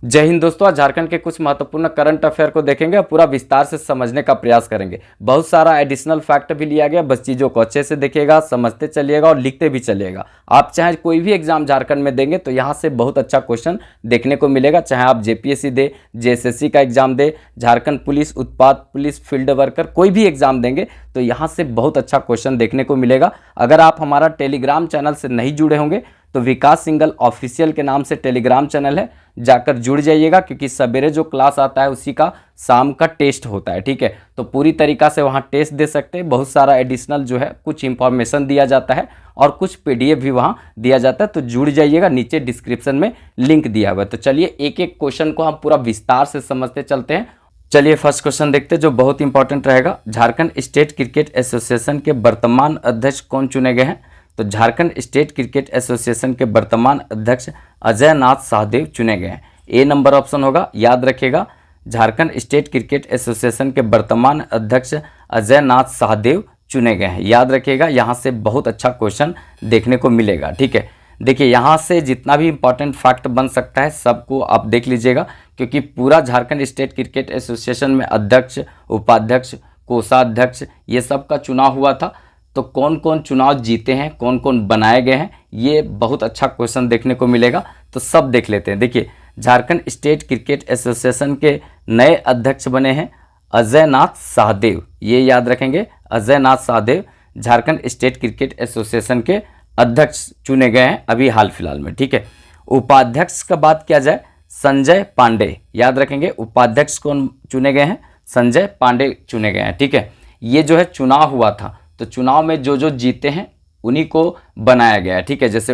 जय हिंद दोस्तों। आज झारखंड के कुछ महत्वपूर्ण करंट अफेयर को देखेंगे और पूरा विस्तार से समझने का प्रयास करेंगे। बहुत सारा एडिशनल फैक्ट भी लिया गया, बस चीज़ों को अच्छे से देखिएगा, समझते चलिएगा और लिखते भी चलिएगा। आप चाहे कोई भी एग्जाम झारखंड में देंगे तो यहाँ से बहुत अच्छा क्वेश्चन देखने को मिलेगा। चाहे आप जेपीएससी दे, जेएसएससी का एग्जाम दे, झारखंड पुलिस, उत्पाद पुलिस, फील्ड वर्कर, कोई भी एग्जाम देंगे तो यहाँ से बहुत अच्छा क्वेश्चन देखने को मिलेगा। अगर आप हमारा टेलीग्राम चैनल से नहीं जुड़े होंगे तो विकास सिंगल ऑफिशियल के नाम से टेलीग्राम चैनल है, जाकर जुड़ जाइएगा, क्योंकि सवेरे जो क्लास आता है उसी का शाम का टेस्ट होता है। ठीक है, तो पूरी तरीका से वहाँ टेस्ट दे सकते हैं। बहुत सारा एडिशनल जो है कुछ इंफॉर्मेशन दिया जाता है और कुछ पीडीएफ भी वहाँ दिया जाता है, तो जुड़ जाइएगा। नीचे डिस्क्रिप्शन में लिंक दिया हुआ है। तो चलिए एक एक क्वेश्चन को हम पूरा विस्तार से समझते चलते हैं। चलिए फर्स्ट क्वेश्चन देखते हैं जो बहुत इंपॉर्टेंट रहेगा। झारखंड स्टेट क्रिकेट एसोसिएशन के वर्तमान अध्यक्ष कौन चुने गए हैं? तो झारखंड स्टेट क्रिकेट एसोसिएशन के वर्तमान अध्यक्ष अजय नाथ शाहदेव चुने गए हैं। ए नंबर ऑप्शन होगा, याद रखिएगा। झारखंड स्टेट क्रिकेट एसोसिएशन के वर्तमान अध्यक्ष अजय नाथ शाहदेव चुने गए हैं, याद रखिएगा। यहाँ से बहुत अच्छा क्वेश्चन देखने को मिलेगा। ठीक है, देखिए यहाँ से जितना भी इंपॉर्टेंट फैक्ट बन सकता है सबको आप देख लीजिएगा, क्योंकि पूरा झारखंड स्टेट क्रिकेट एसोसिएशन में अध्यक्ष, उपाध्यक्ष, कोषाध्यक्ष ये सब का चुनाव हुआ था। तो कौन कौन चुनाव जीते हैं, कौन कौन बनाए गए हैं, ये बहुत अच्छा क्वेश्चन देखने को मिलेगा। तो सब देख लेते हैं। देखिए झारखंड स्टेट क्रिकेट एसोसिएशन के नए अध्यक्ष बने हैं अजय नाथ शाहदेव, ये याद रखेंगे। Ajay Nath Shahdeo Jharkhand state cricket association के अध्यक्ष चुने गए हैं अभी हाल फिलहाल में। ठीक है, उपाध्यक्ष का बात किया जाए, संजय पांडे, याद रखेंगे। उपाध्यक्ष कौन चुने गए हैं? संजय पांडे चुने गए हैं। ठीक है, ये जो है चुनाव हुआ था, तो चुनाव में जो जो जीते हैं उन्हीं को बनाया गया है। ठीक है, जैसे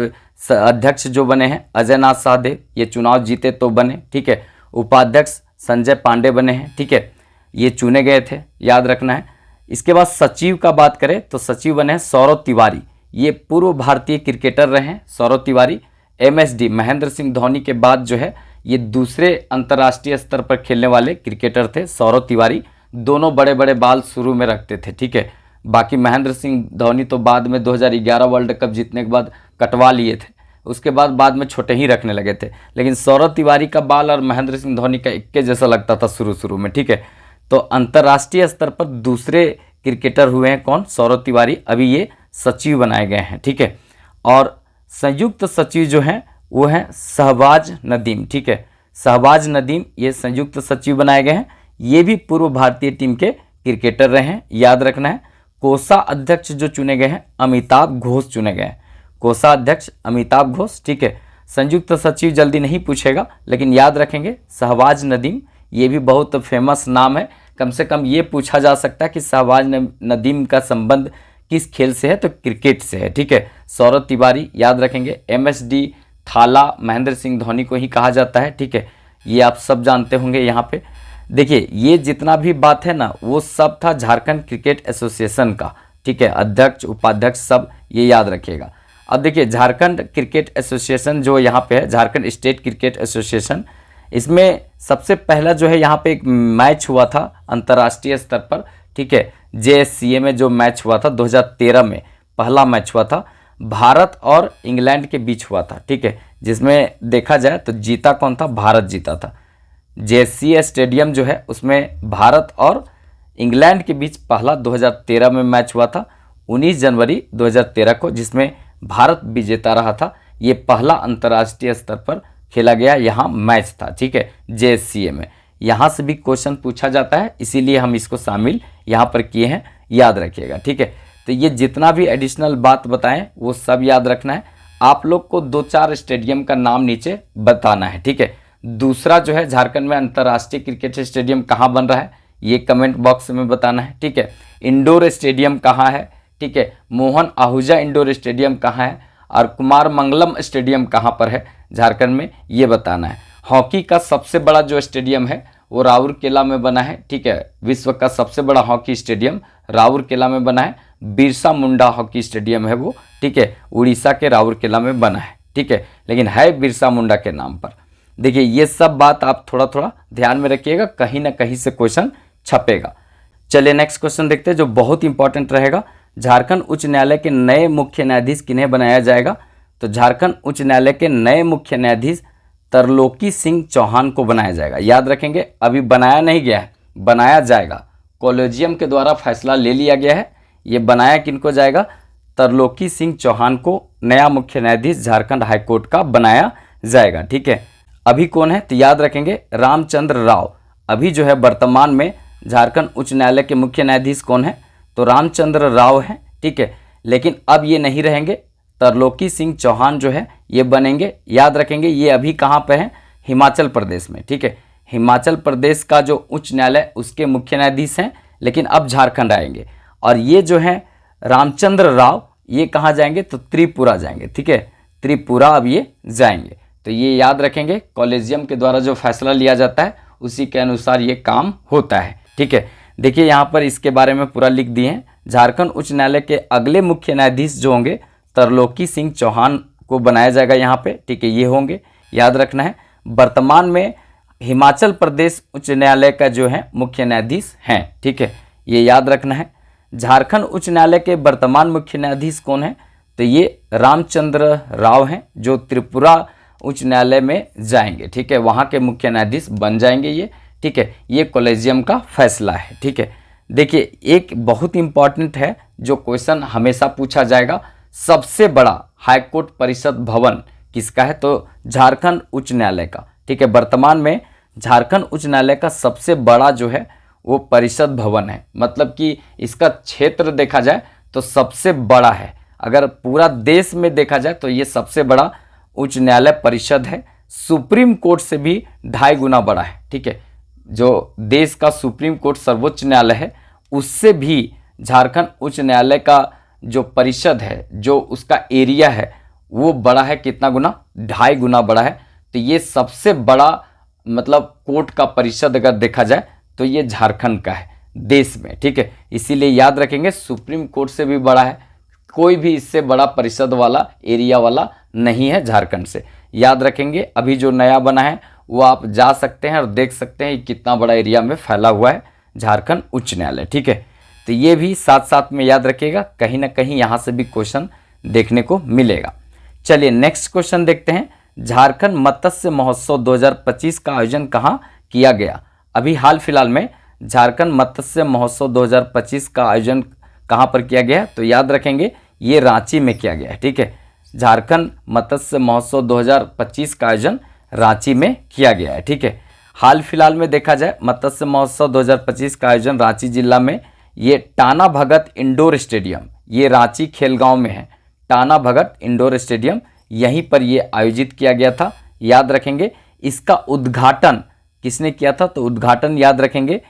अध्यक्ष जो बने हैं अजय नाथ शाहदेव, ये चुनाव जीते तो बने। ठीक है, उपाध्यक्ष संजय पांडे बने हैं। ठीक है, ये चुने गए थे, याद रखना है। इसके बाद सचिव का बात करें तो सचिव बने हैं सौरव तिवारी, ये पूर्व भारतीय क्रिकेटर रहे हैं सौरव तिवारी। एमएसडी महेंद्र सिंह धोनी के बाद जो है ये दूसरे अंतर्राष्ट्रीय स्तर पर खेलने वाले क्रिकेटर थे सौरव तिवारी। दोनों बड़े बड़े बाल शुरू में रखते थे। ठीक है, बाकी महेंद्र सिंह धोनी तो बाद में 2011 वर्ल्ड कप जीतने के बाद कटवा लिए थे, उसके बाद में छोटे ही रखने लगे थे। लेकिन सौरव तिवारी का बाल और महेंद्र सिंह धोनी का इक्के जैसा लगता था शुरू में। ठीक है, तो अंतर्राष्ट्रीय स्तर पर दूसरे क्रिकेटर हुए हैं कौन? सौरव तिवारी। अभी ये सचिव बनाए गए हैं। ठीक है, और संयुक्त सचिव जो हैं वो हैं शहबाज नदीम। ठीक है, शहबाज नदीम ये संयुक्त सचिव बनाए गए हैं। ये भी पूर्व भारतीय टीम के क्रिकेटर रहे हैं, याद रखना है। कोषाध्यक्ष जो चुने गए हैं अमिताभ घोष चुने गए हैं। कोषाध्यक्ष अमिताभ घोष। ठीक है, संयुक्त सचिव जल्दी नहीं पूछेगा, लेकिन याद रखेंगे शहबाज नदीम, ये भी बहुत फेमस नाम है। कम से कम ये पूछा जा सकता है कि शहबाज नदीम का संबंध किस खेल से है? तो क्रिकेट से है। ठीक है, सौरव तिवारी याद रखेंगे। एमएसडी थाला महेंद्र सिंह धोनी को ही कहा जाता है। ठीक है, ये आप सब जानते होंगे। यहाँ पे देखिए ये जितना भी बात है ना वो सब था झारखंड क्रिकेट एसोसिएशन का। ठीक है, अध्यक्ष, उपाध्यक्ष सब ये याद रखिएगा। अब देखिए झारखंड क्रिकेट एसोसिएशन जो यहाँ पे है, झारखंड स्टेट क्रिकेट एसोसिएशन, इसमें सबसे पहला जो है यहाँ पे एक मैच हुआ था अंतर्राष्ट्रीय स्तर पर। ठीक है, जेएससीए में जो मैच हुआ था 2013 में पहला मैच हुआ था, भारत और इंग्लैंड के बीच हुआ था। ठीक है, जिसमें देखा जाए तो जीता कौन था? भारत जीता था। जेएससीए स्टेडियम जो है उसमें भारत और इंग्लैंड के बीच पहला 2013 में मैच हुआ था, 19 जनवरी 2013 को, जिसमें भारत विजेता रहा था। ये पहला अंतर्राष्ट्रीय स्तर पर खेला गया यहाँ मैच था। ठीक है, जेएससीए में यहाँ से भी क्वेश्चन पूछा जाता है, इसीलिए हम इसको शामिल यहाँ पर किए हैं, याद रखिएगा। ठीक है, तो ये जितना भी एडिशनल बात बताएं वो सब याद रखना है। आप लोग को 2-4 स्टेडियम का नाम नीचे बताना है। ठीक है, दूसरा जो है झारखंड में अंतर्राष्ट्रीय क्रिकेट स्टेडियम कहाँ बन रहा है ये कमेंट बॉक्स में बताना है। ठीक है, इंडोर स्टेडियम कहाँ है? ठीक है, मोहन आहूजा इंडोर स्टेडियम कहाँ है और कुमार मंगलम स्टेडियम कहाँ पर है झारखंड में, ये बताना है। हॉकी का सबसे बड़ा जो स्टेडियम है वो राउरकेला में बना है। ठीक है, विश्व का सबसे बड़ा हॉकी स्टेडियम राउरकेला में बना है। बिरसा मुंडा हॉकी स्टेडियम है वो। ठीक है, उड़ीसा के राउरकेला में बना है। ठीक है, लेकिन है बिरसा मुंडा के नाम पर। देखिए ये सब बात आप थोड़ा थोड़ा ध्यान में रखिएगा, कहीं ना कहीं से क्वेश्चन छपेगा। चलिए नेक्स्ट क्वेश्चन देखते हैं जो बहुत इंपॉर्टेंट रहेगा। झारखंड उच्च न्यायालय के नए मुख्य न्यायाधीश किन्हें बनाया जाएगा? तो झारखंड उच्च न्यायालय के नए मुख्य न्यायाधीश तरलोकी सिंह चौहान को बनाया जाएगा। याद रखेंगे, अभी बनाया नहीं गया है, बनाया जाएगा। कॉलेजियम के द्वारा फैसला ले लिया गया है। ये बनाया किनको जाएगा? तरलोकी सिंह चौहान को नया मुख्य न्यायाधीश झारखंड हाईकोर्ट का बनाया जाएगा। ठीक है, अभी कौन है? तो याद रखेंगे रामचंद्र राव। अभी जो है वर्तमान में झारखंड उच्च न्यायालय के मुख्य न्यायाधीश कौन है? तो रामचंद्र राव हैं। ठीक है, लेकिन अब ये नहीं रहेंगे, तरलोकी सिंह चौहान जो है ये बनेंगे। याद रखेंगे ये अभी कहाँ पे हैं? हिमाचल प्रदेश में। ठीक है, हिमाचल प्रदेश का जो उच्च न्यायालय उसके मुख्य न्यायाधीश हैं, लेकिन अब झारखंड आएंगे। और ये जो है रामचंद्र राव, ये कहाँ जाएंगे? तो त्रिपुरा जाएंगे। ठीक है, त्रिपुरा अब ये जाएंगे। तो ये याद रखेंगे, कॉलेजियम के द्वारा जो फैसला लिया जाता है उसी के अनुसार ये काम होता है। ठीक है, देखिए यहाँ पर इसके बारे में पूरा लिख दिए हैं। झारखंड उच्च न्यायालय के अगले मुख्य न्यायाधीश जो होंगे तरलोकी सिंह चौहान को बनाया जाएगा यहाँ पे। ठीक है, ये होंगे, याद रखना है। वर्तमान में हिमाचल प्रदेश उच्च न्यायालय का जो है मुख्य न्यायाधीश हैं। ठीक है, ये याद रखना है। झारखंड उच्च न्यायालय के वर्तमान मुख्य न्यायाधीश कौन है? तो ये रामचंद्र राव हैं, जो त्रिपुरा उच्च न्यायालय में जाएंगे। ठीक है, वहाँ के मुख्य न्यायाधीश बन जाएंगे ये। ठीक है, ये कॉलेजियम का फैसला है। ठीक है, देखिए एक बहुत इंपॉर्टेंट है जो क्वेश्चन हमेशा पूछा जाएगा, सबसे बड़ा हाईकोर्ट परिषद भवन किसका है? तो झारखंड उच्च न्यायालय का। ठीक है, वर्तमान में झारखंड उच्च न्यायालय का सबसे बड़ा जो है वो परिषद भवन है। मतलब कि इसका क्षेत्र देखा जाए तो सबसे बड़ा है। अगर पूरा देश में देखा जाए तो ये सबसे बड़ा उच्च न्यायालय परिषद है। सुप्रीम कोर्ट से भी 2.5 गुना बड़ा है। ठीक है, जो देश का सुप्रीम कोर्ट सर्वोच्च न्यायालय है उससे भी झारखंड उच्च न्यायालय का जो परिषद है, जो उसका एरिया है वो बड़ा है। कितना गुना? 2.5 गुना बड़ा है। तो ये सबसे बड़ा मतलब कोर्ट का परिषद अगर देखा जाए तो ये झारखंड का है देश में। ठीक है, इसीलिए याद रखेंगे सुप्रीम कोर्ट से भी बड़ा है। कोई भी इससे बड़ा परिषद वाला एरिया वाला नहीं है झारखंड से। याद रखेंगे, अभी जो नया बना है वो आप जा सकते हैं और देख सकते हैं कितना बड़ा एरिया में फैला हुआ है झारखंड उच्च न्यायालय। ठीक है, तो ये भी साथ साथ में याद रखिएगा, कहीं ना कहीं यहाँ से भी क्वेश्चन देखने को मिलेगा। चलिए नेक्स्ट क्वेश्चन देखते हैं। झारखंड मत्स्य महोत्सव 2025 का आयोजन कहाँ किया गया? अभी हाल फिलहाल में झारखंड मत्स्य महोत्सव 2025 का आयोजन कहाँ पर किया गया? तो याद रखेंगे ये रांची में किया गया है। ठीक है, झारखंड मत्स्य महोत्सव 2025 का आयोजन रांची में किया गया है। ठीक है, हाल फिलहाल में देखा जाए मत्स्य महोत्सव 2025 का आयोजन रांची जिला में, ये टाना भगत इंडोर स्टेडियम, ये रांची खेलगांव में है। टाना भगत इंडोर स्टेडियम, यहीं पर ये आयोजित किया गया था। याद रखेंगे इसका उद्घाटन किसने किया था? तो उद्घाटन याद रखेंगे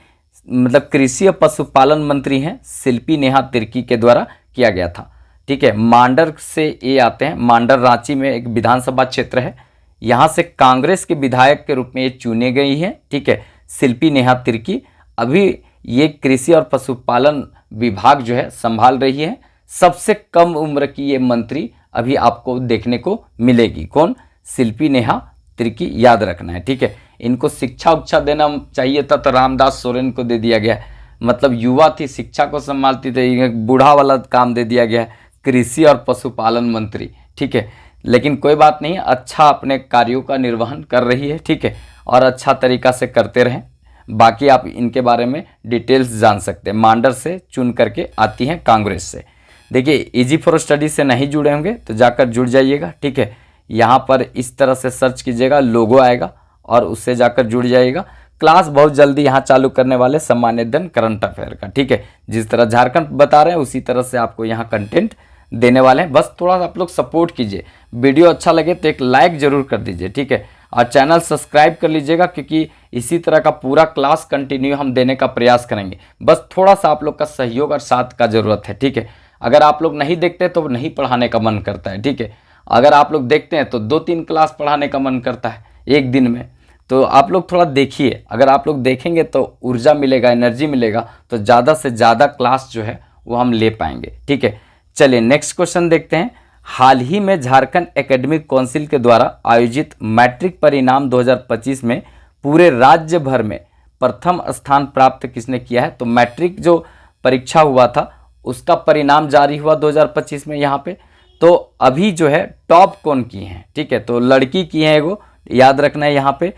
मतलब कृषि और पशुपालन मंत्री हैं शिल्पी नेहा तिर्की के द्वारा किया गया था। ठीक है, मांडर से ये आते हैं। मांडर रांची में एक विधानसभा क्षेत्र है, यहाँ से कांग्रेस के विधायक के रूप में ये चुने गई हैं। ठीक है, शिल्पी नेहा तिर्की अभी ये कृषि और पशुपालन विभाग जो है संभाल रही है। सबसे कम उम्र की ये मंत्री अभी आपको देखने को मिलेगी। कौन? शिल्पी नेहा तिर्की, याद रखना है। ठीक है, इनको शिक्षा उच्छा देना चाहिए था तो रामदास सोरेन को दे दिया गया। मतलब युवा थी, शिक्षा को संभालती थी, बूढ़ा वाला काम दे दिया गया, कृषि और पशुपालन मंत्री। ठीक है, लेकिन कोई बात नहीं, अच्छा अपने कार्यों का निर्वहन कर रही है। ठीक है, और अच्छा तरीका से करते रहें। बाकी आप इनके बारे में डिटेल्स जान सकते हैं। मांडर से चुन करके आती हैं कांग्रेस से। देखिए इजी फॉर स्टडी से नहीं जुड़े होंगे तो जाकर जुड़ जाइएगा। ठीक है, यहाँ पर इस तरह से सर्च कीजिएगा, लोगो आएगा और उससे जाकर जुड़ जाइएगा। क्लास बहुत जल्दी यहाँ चालू करने वाले सामान्य अध्ययन करंट अफेयर का। ठीक है, जिस तरह झारखंड बता रहे हैं उसी तरह से आपको यहाँ कंटेंट देने वाले हैं। बस थोड़ा सा आप लोग सपोर्ट कीजिए। वीडियो अच्छा लगे तो एक लाइक जरूर कर दीजिए। ठीक है, और चैनल सब्सक्राइब कर लीजिएगा, क्योंकि इसी तरह का पूरा क्लास कंटिन्यू हम देने का प्रयास करेंगे। बस थोड़ा सा आप लोग का सहयोग और साथ का ज़रूरत है। ठीक है, अगर आप लोग नहीं देखते तो नहीं पढ़ाने का मन करता है। ठीक है, अगर आप लोग देखते हैं तो 2-3 क्लास पढ़ाने का मन करता है एक दिन में। तो आप लोग थोड़ा देखिए, अगर आप लोग देखेंगे तो ऊर्जा मिलेगा, एनर्जी मिलेगा, तो ज़्यादा से ज़्यादा क्लास जो है वो हम ले पाएंगे। ठीक है, चलिए नेक्स्ट क्वेश्चन देखते हैं। हाल ही में झारखंड एकेडमिक काउंसिल के द्वारा आयोजित मैट्रिक परिणाम 2025 में पूरे राज्य भर में प्रथम स्थान प्राप्त किसने किया है? तो मैट्रिक जो परीक्षा हुआ था उसका परिणाम जारी हुआ 2025 में यहाँ पे। तो अभी जो है टॉप कौन की हैं? ठीक है, तो लड़की की है एगो याद रखना है यहाँ पे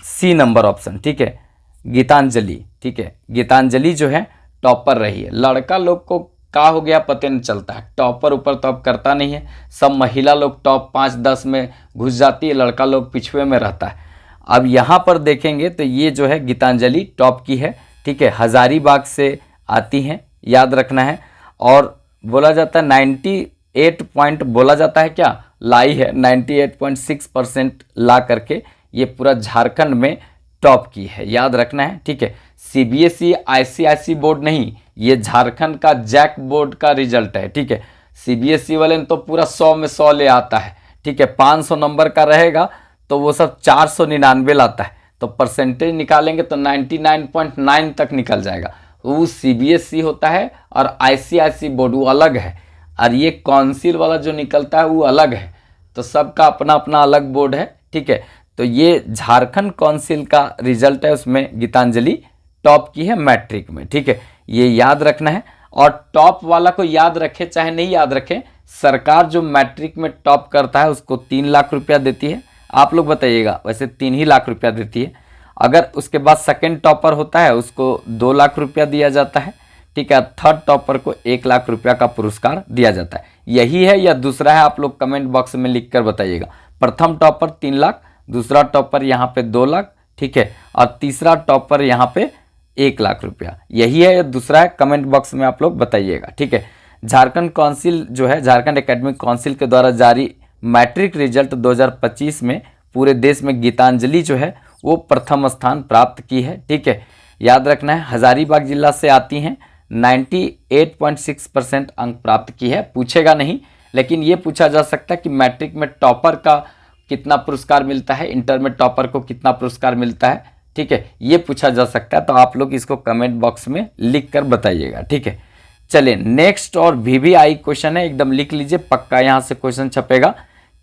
सी नंबर ऑप्शन, ठीक है, गीतांजलि, ठीक है, गीतांजलि जो है टॉपर रही है। लड़का लोग को का हो गया पता नहीं चलता है, टॉपर ऊपर तो अब करता नहीं है, सब महिला लोग टॉप 5-10 में घुस जाती है, लड़का लोग पिछुए में रहता है। अब यहाँ पर देखेंगे तो ये जो है गीतांजलि टॉप की है, ठीक है, हजारीबाग से आती हैं, याद रखना है। और बोला जाता है 98 पॉइंट बोला जाता है क्या लाई है, 98.6% ला करके ये पूरा झारखंड में टॉप की है, याद रखना है, ठीक है। सीबीएसई आईसीआईसी बोर्ड नहीं, ये झारखंड का जैक बोर्ड का रिजल्ट है, ठीक है। सीबीएसई वाले ने तो पूरा 100 में 100 ले आता है, ठीक है, 500 नंबर का रहेगा तो वो सब 499 लाता है, तो परसेंटेज निकालेंगे तो 99.9 तक निकल जाएगा। वो सीबीएसई होता है और आईसीआईसी बोर्ड वो अलग है, और ये काउंसिल वाला जो निकलता है वो अलग है, तो सबका अपना अपना अलग बोर्ड है, ठीक है। तो ये झारखंड काउंसिल का रिजल्ट है, उसमें गीतांजलि टॉप की है मैट्रिक में, ठीक है, ये याद रखना है। और टॉप वाला को याद रखे चाहे नहीं याद रखें, सरकार जो मैट्रिक में टॉप करता है उसको 3 लाख रुपया देती है। आप लोग बताइएगा, वैसे 3 ही लाख रुपया देती है। अगर उसके बाद सेकंड टॉपर होता है उसको 2 लाख रुपया दिया जाता है, ठीक है। थर्ड टॉपर को 1 लाख रुपया का पुरस्कार दिया जाता है। यही है या दूसरा है, आप लोग कमेंट बॉक्स में लिख कर बताइएगा। प्रथम टॉपर 3 लाख, दूसरा टॉपर यहाँ पे 2 लाख, ठीक है, और तीसरा टॉपर यहाँ पे 1 लाख रुपया। यही है या दूसरा है, कमेंट बॉक्स में आप लोग बताइएगा, ठीक है। झारखंड काउंसिल जो है, झारखंड एकेडमिक काउंसिल के द्वारा जारी मैट्रिक रिजल्ट 2025 में पूरे देश में गीतांजलि जो है वो प्रथम स्थान प्राप्त की है, ठीक है, याद रखना है। हजारीबाग जिला से आती हैं, 98.6% अंक प्राप्त की है। पूछेगा नहीं, लेकिन ये पूछा जा सकता है कि मैट्रिक में टॉपर का कितना पुरस्कार मिलता है, इंटर में टॉपर को कितना पुरस्कार मिलता है, ठीक है, ये पूछा जा सकता है। तो आप लोग इसको कमेंट बॉक्स में लिख कर बताइएगा, ठीक है। चलिए नेक्स्ट और VVI क्वेश्चन है, एकदम लिख लीजिए, पक्का यहाँ से क्वेश्चन छपेगा।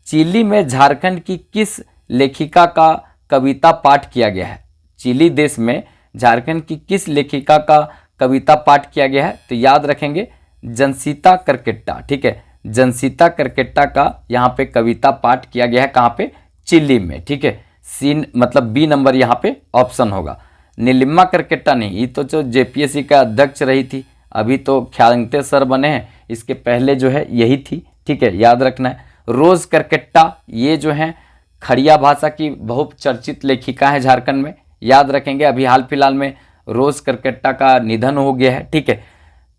चिली में झारखंड की किस लेखिका का कविता पाठ किया गया है? चिली देश में झारखंड की किस लेखिका का कविता पाठ किया गया है? तो याद रखेंगे जनसीता करकेट्टा, ठीक है, जनसीता करकेट्टा का यहाँ पे कविता पाठ किया गया है, कहाँ पे? चिली में, ठीक है। सी मतलब बी नंबर यहाँ पे ऑप्शन होगा। नीलिमा करकेट्टा नहीं, ये तो जो जेपीएससी का अध्यक्ष रही थी, अभी तो ख्यांगते सर बने हैं, इसके पहले जो है यही थी, ठीक है, याद रखना है। रोज करकेट्टा ये जो है खड़िया भाषा की बहुचर्चित लेखिका है झारखंड में, याद रखेंगे। अभी हाल फिलहाल में रोज करकेट्टा का निधन हो गया है, ठीक है,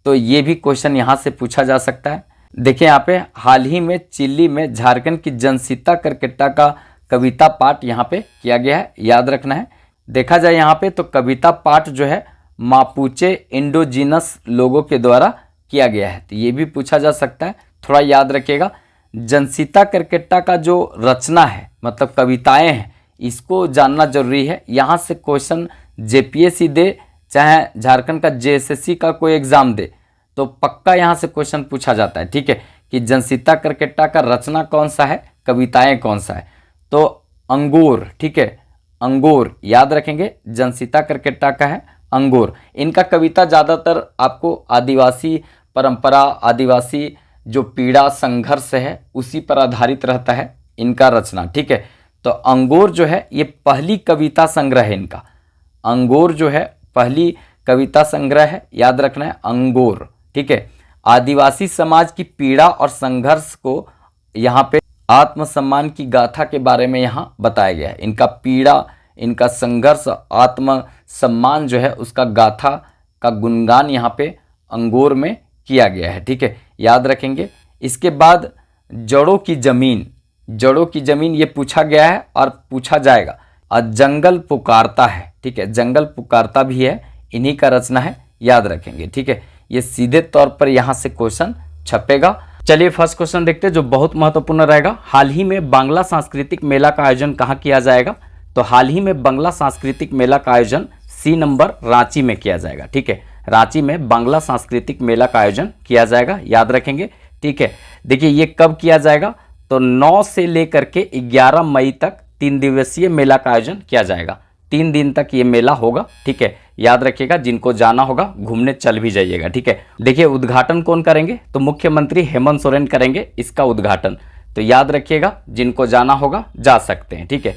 तो ये भी क्वेश्चन यहाँ से पूछा जा सकता है। देखिए यहाँ पे हाल ही में चिली में झारखंड की जनसीता करकेट्टा का कविता पाठ यहाँ पे किया गया है, याद रखना है। देखा जाए यहाँ पे तो कविता पाठ जो है मापुचे इंडोजीनस लोगों के द्वारा किया गया है, तो ये भी पूछा जा सकता है, थोड़ा याद रखिएगा। जनसीता करकेट्टा का जो रचना है मतलब कविताएं हैं, इसको जानना जरूरी है। यहाँ से क्वेश्चन जेपीएससी दे चाहे झारखंड का जेएसएससी का कोई एग्जाम दे, तो पक्का यहाँ से क्वेश्चन पूछा जाता है, ठीक है, कि जनसीता करकेट्टा का रचना कौन सा है, कविताएं कौन सा है? तो अंगूर, ठीक है, अंगूर याद रखेंगे, जनसीता करकेट्टा का है अंगूर। इनका कविता ज़्यादातर आपको आदिवासी परंपरा, आदिवासी जो पीड़ा संघर्ष है उसी पर आधारित रहता है इनका रचना, ठीक है। तो अंगूर जो है ये पहली कविता संग्रह है इनका, अंगूर जो है पहली कविता संग्रह है, याद रखना है अंगूर, ठीक है। आदिवासी समाज की पीड़ा और संघर्ष को यहाँ पे आत्मसम्मान की गाथा के बारे में यहाँ बताया गया है। इनका पीड़ा, इनका संघर्ष, आत्मसम्मान जो है उसका गाथा का गुणगान यहाँ पे अंगूर में किया गया है, ठीक है, याद रखेंगे। इसके बाद जड़ों की ज़मीन, जड़ों की ज़मीन ये पूछा गया है और पूछा जाएगा। और जंगल पुकारता है, ठीक है, जंगल पुकारता भी है, इन्हीं का रचना है, याद रखेंगे, ठीक है। ये सीधे तौर पर यहाँ से क्वेश्चन छपेगा। चलिए फर्स्ट क्वेश्चन देखते हैं जो बहुत महत्वपूर्ण रहेगा। हाल ही में बांग्ला सांस्कृतिक मेला का आयोजन कहाँ किया जाएगा? तो हाल ही में बांग्ला सांस्कृतिक मेला का आयोजन सी नंबर रांची में किया जाएगा, ठीक है, रांची में बांग्ला सांस्कृतिक मेला का आयोजन किया जाएगा, याद रखेंगे, ठीक है। देखिए ये कब किया जाएगा? तो 9 से लेकर के 11 मई तक 3 दिवसीय मेला का आयोजन किया जाएगा। 3 दिन तक ये मेला होगा, ठीक है, याद रखिएगा। जिनको जाना होगा घूमने चल भी जाइएगा, ठीक है। देखिए उद्घाटन कौन करेंगे? तो मुख्यमंत्री हेमंत सोरेन करेंगे इसका उद्घाटन, तो याद रखिएगा, जिनको जाना होगा जा सकते हैं, ठीक है।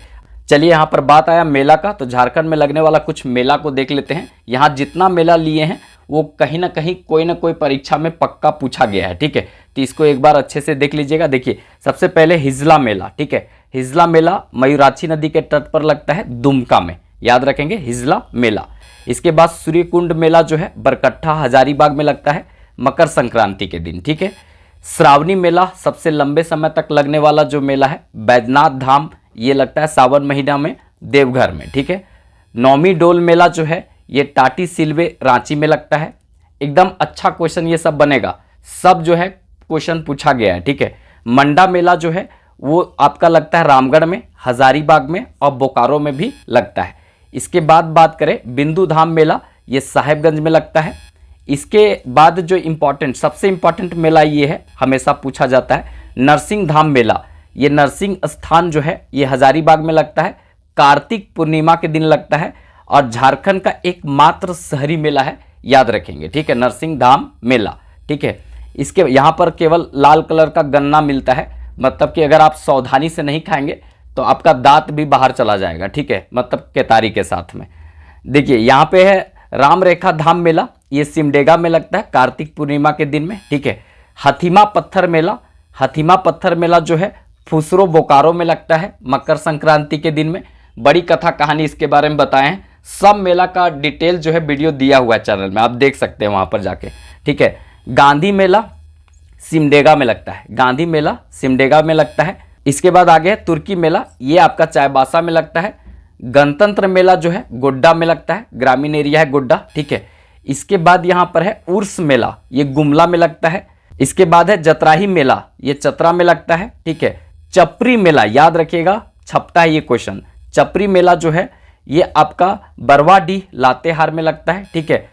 चलिए यहाँ पर बात आया मेला का, तो झारखंड में लगने वाला कुछ मेला को देख लेते हैं। यहाँ जितना मेला लिए हैं वो कहीं ना कहीं कोई ना कोई परीक्षा में पक्का पूछा गया है, ठीक है। तो इसको एक बार अच्छे से देख लीजिएगा। देखिए सबसे पहले हिजला मेला, ठीक है। हिजला मेला मयूराक्षी नदी के तट पर लगता है दुमका में, याद रखेंगे हिजला मेला। इसके बाद सूर्यकुंड मेला जो है बरकट्ठा हजारीबाग में लगता है मकर संक्रांति के दिन, ठीक है। श्रावणी मेला सबसे लंबे समय तक लगने वाला जो मेला है बैजनाथ धाम, ये लगता है सावन महीना में देवघर में, ठीक है। नौमी डोल मेला जो है ये टाटी सिलवे रांची में लगता है। एकदम अच्छा क्वेश्चन ये सब बनेगा, सब जो है क्वेश्चन पूछा गया है, ठीक है। मंडा मेला जो है वो आपका लगता है रामगढ़ में, हजारीबाग में और बोकारो में भी लगता है। इसके बाद बात करें बिंदु धाम मेला, ये साहेबगंज में लगता है। इसके बाद जो इम्पॉर्टेंट सबसे इम्पॉर्टेंट मेला ये है, हमेशा पूछा जाता है नरसिंह धाम मेला, ये नरसिंह स्थान जो है ये हजारीबाग में लगता है, कार्तिक पूर्णिमा के दिन लगता है और झारखंड का एकमात्र शहरी मेला है, याद रखेंगे, ठीक है, नरसिंह धाम मेला, ठीक है। इसके यहाँ पर केवल लाल कलर का गन्ना मिलता है, मतलब कि अगर आप सावधानी से नहीं खाएंगे तो आपका दांत भी बाहर चला जाएगा, ठीक है, मतलब केतारी के साथ में। देखिए यहाँ पे है राम रेखा धाम मेला, ये सिमडेगा में लगता है कार्तिक पूर्णिमा के दिन में, ठीक है। हथीमा पत्थर मेला, हथीमा पत्थर मेला जो है फुसरो बोकारो में लगता है मकर संक्रांति के दिन में। बड़ी कथा कहानी इसके बारे में बताए हैं, सब मेला का डिटेल जो है वीडियो दिया हुआ है चैनल में, आप देख सकते हैं वहाँ पर जाके, ठीक है। गांधी मेला सिमडेगा में लगता है, गांधी मेला सिमडेगा में लगता है। इसके बाद आगे है तुर्की मेला, ये आपका चाईबासा में लगता है। गणतंत्र मेला जो है गोड्डा में लगता है, ग्रामीण एरिया है गोड्डा, ठीक है। इसके बाद यहाँ पर है उर्स मेला, ये गुमला में लगता है। इसके बाद है जतराही मेला, ये चतरा में लगता है, ठीक है। चपरी मेला, याद रखिएगा छपता है ये क्वेश्चन, चपरी मेला जो है ये आपका बरवाडीह लातेहार में लगता है, ठीक है।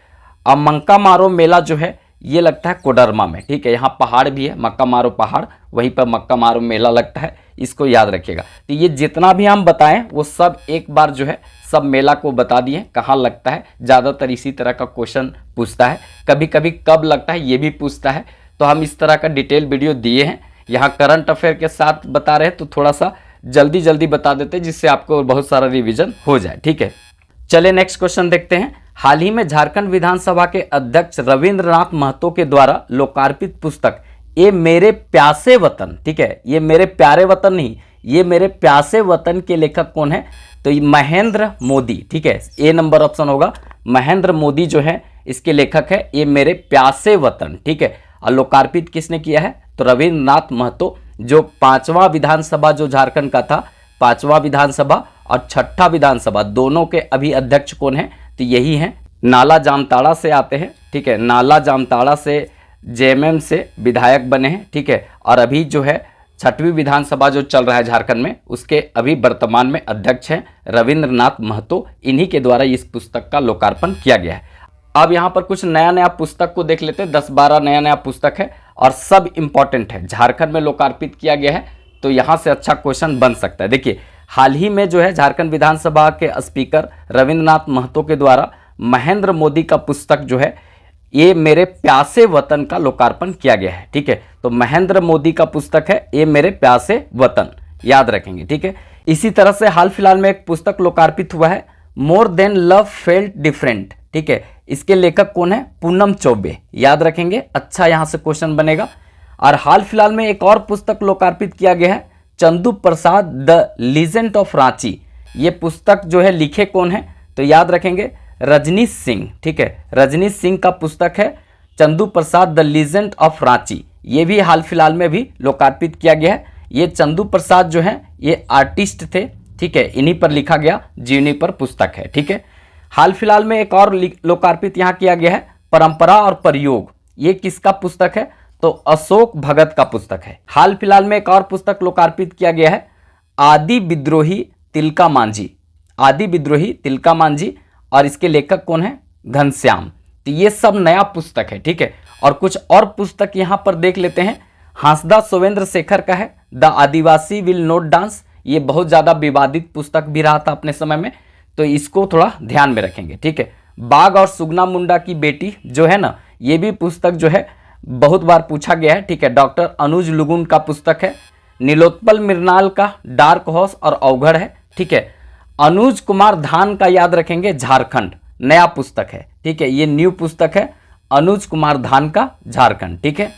अब मंका मारो मेला जो है ये लगता है कोडरमा में, ठीक है। यहाँ पहाड़ भी है, मक्का मारो पहाड़, वहीं पर मक्का मारो मेला लगता है, इसको याद रखिएगा। तो ये जितना भी हम बताएं वो सब एक बार जो है सब मेला को बता दिए कहाँ लगता है। ज़्यादातर इसी तरह का क्वेश्चन पूछता है, कभी कभी कब लगता है ये भी पूछता है, तो हम इस तरह का डिटेल वीडियो दिए हैं। यहाँ करंट अफेयर के साथ बता रहे हैं तो थोड़ा सा जल्दी जल्दी बता देते हैं जिससे आपको बहुत सारा रिविजन हो जाए, ठीक है। चलिए नेक्स्ट क्वेश्चन देखते हैं। हाल ही में झारखंड विधानसभा के अध्यक्ष रविंद्रनाथ महतो के द्वारा लोकार्पित पुस्तक ये मेरे प्यासे वतन, ठीक है, ये मेरे प्यारे वतन नहीं, ये मेरे प्यासे वतन के लेखक कौन है? तो ये महेंद्र मोदी, ठीक है, ए नंबर ऑप्शन होगा। महेंद्र मोदी जो है इसके लेखक है ये मेरे प्यासे वतन, ठीक है। और लोकार्पित किसने किया है? तो रविंद्रनाथ महतो, जो 5वां विधानसभा जो झारखंड का था, 5वां विधानसभा और 6ठा विधानसभा दोनों के अभी अध्यक्ष कौन है? तो यही है, नाला जामताड़ा से आते हैं, ठीक है, नाला जामताड़ा से जेएमएम से विधायक बने हैं, ठीक है। और अभी जो है 6वीं विधानसभा जो चल रहा है झारखंड में उसके अभी वर्तमान में अध्यक्ष हैं रविंद्रनाथ महतो, इन्हीं के द्वारा इस पुस्तक का लोकार्पण किया गया है। अब यहाँ पर कुछ नया नया पुस्तक को देख लेते हैं, 10-12 नया नया पुस्तक है और सब इम्पॉर्टेंट है, झारखंड में लोकार्पित किया गया है, तो यहाँ से अच्छा क्वेश्चन बन सकता है। देखिए हाल ही में जो है झारखंड विधानसभा के स्पीकर रविंद्रनाथ महतो के द्वारा महेंद्र मोदी का पुस्तक जो है ये मेरे प्यासे वतन का लोकार्पण किया गया है, ठीक है। तो महेंद्र मोदी का पुस्तक है ये मेरे प्यासे वतन, याद रखेंगे, ठीक है। इसी तरह से हाल फिलहाल में एक पुस्तक लोकार्पित हुआ है, more than love felt different, ठीक है। इसके लेखक कौन है? पूनम चौबे, याद रखेंगे, अच्छा यहाँ से क्वेश्चन बनेगा। और हाल फिलहाल में एक और पुस्तक लोकार्पित किया गया है, चंदू प्रसाद द लीजेंड ऑफ रांची। ये पुस्तक जो है लिखे कौन है? तो याद रखेंगे रजनीश सिंह, ठीक है, रजनीश सिंह का पुस्तक है चंदू प्रसाद द लीजेंड ऑफ रांची। ये भी हाल फिलहाल में भी लोकार्पित किया गया है। ये चंदू प्रसाद जो है ये आर्टिस्ट थे, ठीक है, इन्हीं पर लिखा गया जीवनी पर पुस्तक है, ठीक है। हाल फिलहाल में एक और लोकार्पित यहाँ किया गया है, परंपरा और प्रयोग। ये किसका पुस्तक है? तो अशोक भगत का पुस्तक है। हाल फिलहाल में एक और पुस्तक लोकार्पित किया गया है, आदि विद्रोही तिलका मांझी, आदि विद्रोही तिलका मांझी, और इसके लेखक कौन है? घनश्याम। तो ये सब नया पुस्तक है, ठीक है। और कुछ और पुस्तक यहाँ पर देख लेते हैं, हांसदा सोवेंद्र शेखर का है the Adivasi will not dance. ये बहुत ज़्यादा विवादित पुस्तक भी रहा था अपने समय में, तो इसको थोड़ा ध्यान में रखेंगे, ठीक है। बाघ और सुगना मुंडा की बेटी जो है ना, ये भी पुस्तक जो है बहुत बार पूछा गया है, ठीक है। डॉक्टर अनुज लुगुन का पुस्तक है। नीलोत्पल मृणाल का डार्क हॉर्स और अवघड़ है, ठीक है। अनुज कुमार धान का याद रखेंगे, झारखंड, नया पुस्तक है, ठीक है, ये न्यू पुस्तक है, अनुज कुमार धान का, झारखंड, ठीक है।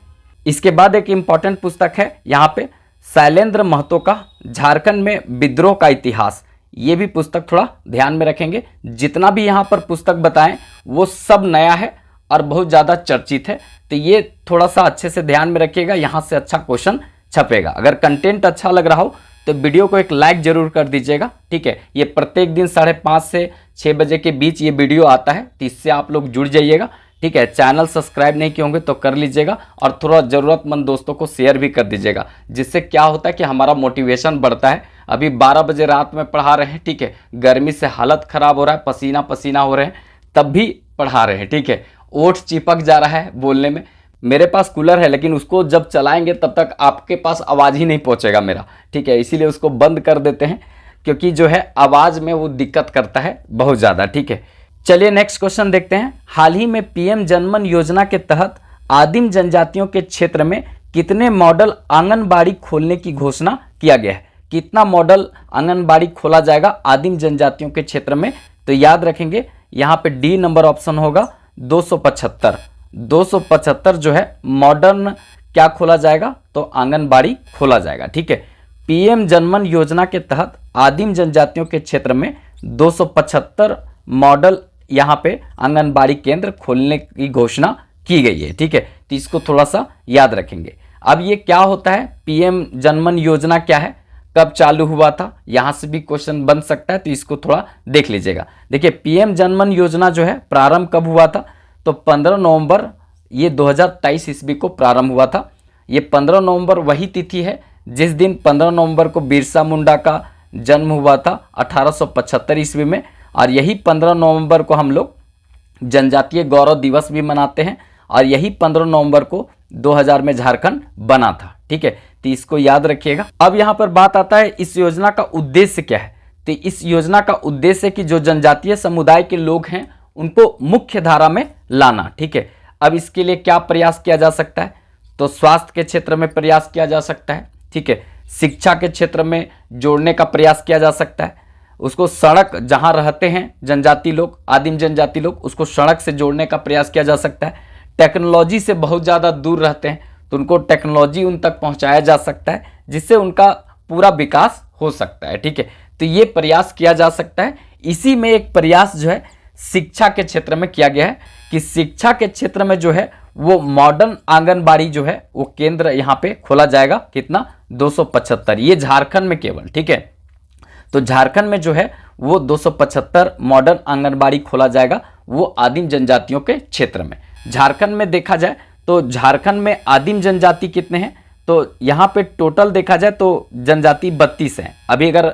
इसके बाद एक इंपॉर्टेंट पुस्तक है यहाँ पे शैलेंद्र महतो का झारखंड में विद्रोह का इतिहास, ये भी पुस्तक थोड़ा ध्यान में रखेंगे। जितना भी यहाँ पर पुस्तक बताएं वो सब नया है और बहुत ज़्यादा चर्चित है, तो ये थोड़ा सा अच्छे से ध्यान में रखिएगा, यहाँ से अच्छा क्वेश्चन छपेगा। अगर कंटेंट अच्छा लग रहा हो तो वीडियो को एक लाइक जरूर कर दीजिएगा, ठीक है। ये प्रत्येक दिन 5:30 से 6 बजे के बीच ये वीडियो आता है, तो इससे आप लोग जुड़ जाइएगा, ठीक है। चैनल सब्सक्राइब नहीं किए होंगे तो कर लीजिएगा और थोड़ा ज़रूरतमंद दोस्तों को शेयर भी कर दीजिएगा, जिससे क्या होता है कि हमारा मोटिवेशन बढ़ता है। अभी 12 बजे रात में पढ़ा रहे हैं, ठीक है, गर्मी से हालत ख़राब हो रहा है, पसीना पसीना हो रहे हैं, तब भी पढ़ा रहे हैं, ठीक है। ओठ चिपक जा रहा है बोलने में, मेरे पास कूलर है लेकिन उसको जब चलाएंगे तब तक आपके पास आवाज़ ही नहीं पहुंचेगा मेरा, ठीक है, इसीलिए उसको बंद कर देते हैं, क्योंकि जो है आवाज़ में वो दिक्कत करता है बहुत ज़्यादा, ठीक है। चलिए नेक्स्ट क्वेश्चन देखते हैं। हाल ही में पीएम जनमन योजना के तहत आदिम जनजातियों के क्षेत्र में कितने मॉडल आंगनबाड़ी खोलने की घोषणा किया गया है? कितना मॉडल आंगनबाड़ी खोला जाएगा आदिम जनजातियों के क्षेत्र में? तो याद रखेंगे यहाँ पे डी नंबर ऑप्शन होगा 275। 275 जो है मॉडर्न क्या खोला जाएगा? तो आंगनबाड़ी खोला जाएगा, ठीक है। पीएम जनमन योजना के तहत आदिम जनजातियों के क्षेत्र में 275 मॉडल यहाँ पे आंगनबाड़ी केंद्र खोलने की घोषणा की गई है, ठीक है। तो इसको थोड़ा सा याद रखेंगे। अब ये क्या होता है, पीएम जनमन योजना क्या है, कब चालू हुआ था, यहाँ से भी क्वेश्चन बन सकता है, तो इसको थोड़ा देख लीजिएगा। देखिए पीएम जनमन योजना जो है प्रारंभ कब हुआ था? तो 15 नवंबर ये 2023 ईस्वी को प्रारंभ हुआ था। ये 15 नवंबर वही तिथि है जिस दिन 15 नवंबर को बिरसा मुंडा का जन्म हुआ था 1875 ईस्वी में, और यही 15 नवंबर को हम लोग जनजातीय गौरव दिवस भी मनाते हैं, और यही 15 नवंबर को 2000 में झारखंड बना था, ठीक है। तो इसको याद रखिएगा। अब यहाँ पर बात आता है इस योजना का उद्देश्य क्या है। तो इस योजना का उद्देश्य कि जो जनजातीय समुदाय के लोग हैं उनको मुख्य धारा में लाना, ठीक है। अब इसके लिए क्या प्रयास किया जा सकता है? तो स्वास्थ्य के क्षेत्र में प्रयास किया जा सकता है, ठीक है। शिक्षा के क्षेत्र में जोड़ने का प्रयास किया जा सकता है। उसको सड़क, जहाँ रहते हैं जनजाति लोग, आदिम जनजाति लोग, उसको सड़क से जोड़ने का प्रयास किया जा सकता है। टेक्नोलॉजी से बहुत ज़्यादा दूर रहते हैं तो उनको टेक्नोलॉजी उन तक पहुँचाया जा सकता है, जिससे उनका पूरा विकास हो सकता है, ठीक है। तो ये प्रयास किया जा सकता है। इसी में एक प्रयास जो है शिक्षा के क्षेत्र में किया गया है कि शिक्षा के क्षेत्र में जो है वो मॉडर्न आंगनबाड़ी जो है वो केंद्र यहाँ पे खोला जाएगा। कितना? 275, ये झारखंड में केवल, ठीक है। तो झारखंड में जो है वो 275 मॉडर्न आंगनबाड़ी खोला जाएगा, वो आदिम जनजातियों के क्षेत्र में। झारखंड में देखा जाए तो झारखंड में आदिम जनजाति कितने हैं? तो यहाँ पे टोटल देखा जाए तो जनजाति 32 हैं। अभी अगर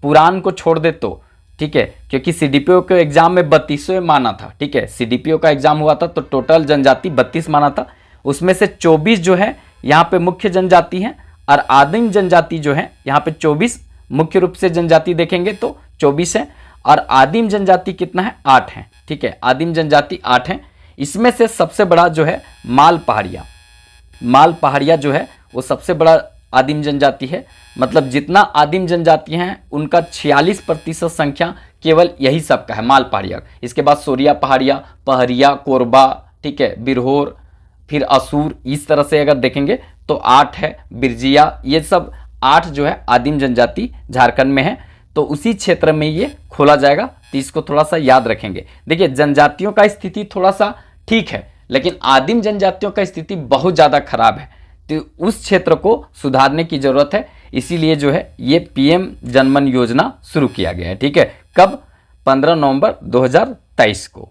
पुरान को छोड़ दे तो, ठीक है, क्योंकि सीडीपीओ के एग्जाम में 32 माना था, ठीक है। सीडीपीओ का एग्जाम हुआ था तो टोटल जनजाति 32 माना था। उसमें से 24 जो है यहाँ पे मुख्य जनजाति हैं, और आदिम जनजाति जो है यहाँ पे 24 मुख्य रूप से जनजाति देखेंगे तो 24 है, और आदिम जनजाति कितना है? 8 है, ठीक है। आदिम जनजाति 8 है। इसमें से सबसे बड़ा जो है माल पहाड़िया, माल पहाड़िया जो है वो सबसे बड़ा आदिम जनजाति है। मतलब जितना आदिम जनजाति हैं उनका 46% संख्या केवल यही सब का है, माल पहाड़िया। इसके बाद सोरिया पहाड़िया, पहरिया, कोरबा, ठीक है, बिरहोर, फिर असुर, इस तरह से अगर देखेंगे तो 8 है, बिरजिया, ये सब 8 जो है आदिम जनजाति झारखंड में है। तो उसी क्षेत्र में ये खोला जाएगा, तो इसको थोड़ा सा याद रखेंगे। देखिए जनजातियों का स्थिति थोड़ा सा ठीक है, लेकिन आदिम जनजातियों का स्थिति बहुत ज़्यादा खराब है, तो उस क्षेत्र को सुधारने की ज़रूरत है। इसीलिए जो है ये पीएम जनमन योजना शुरू किया गया है, ठीक है। कब? 15 नवंबर 2023 को।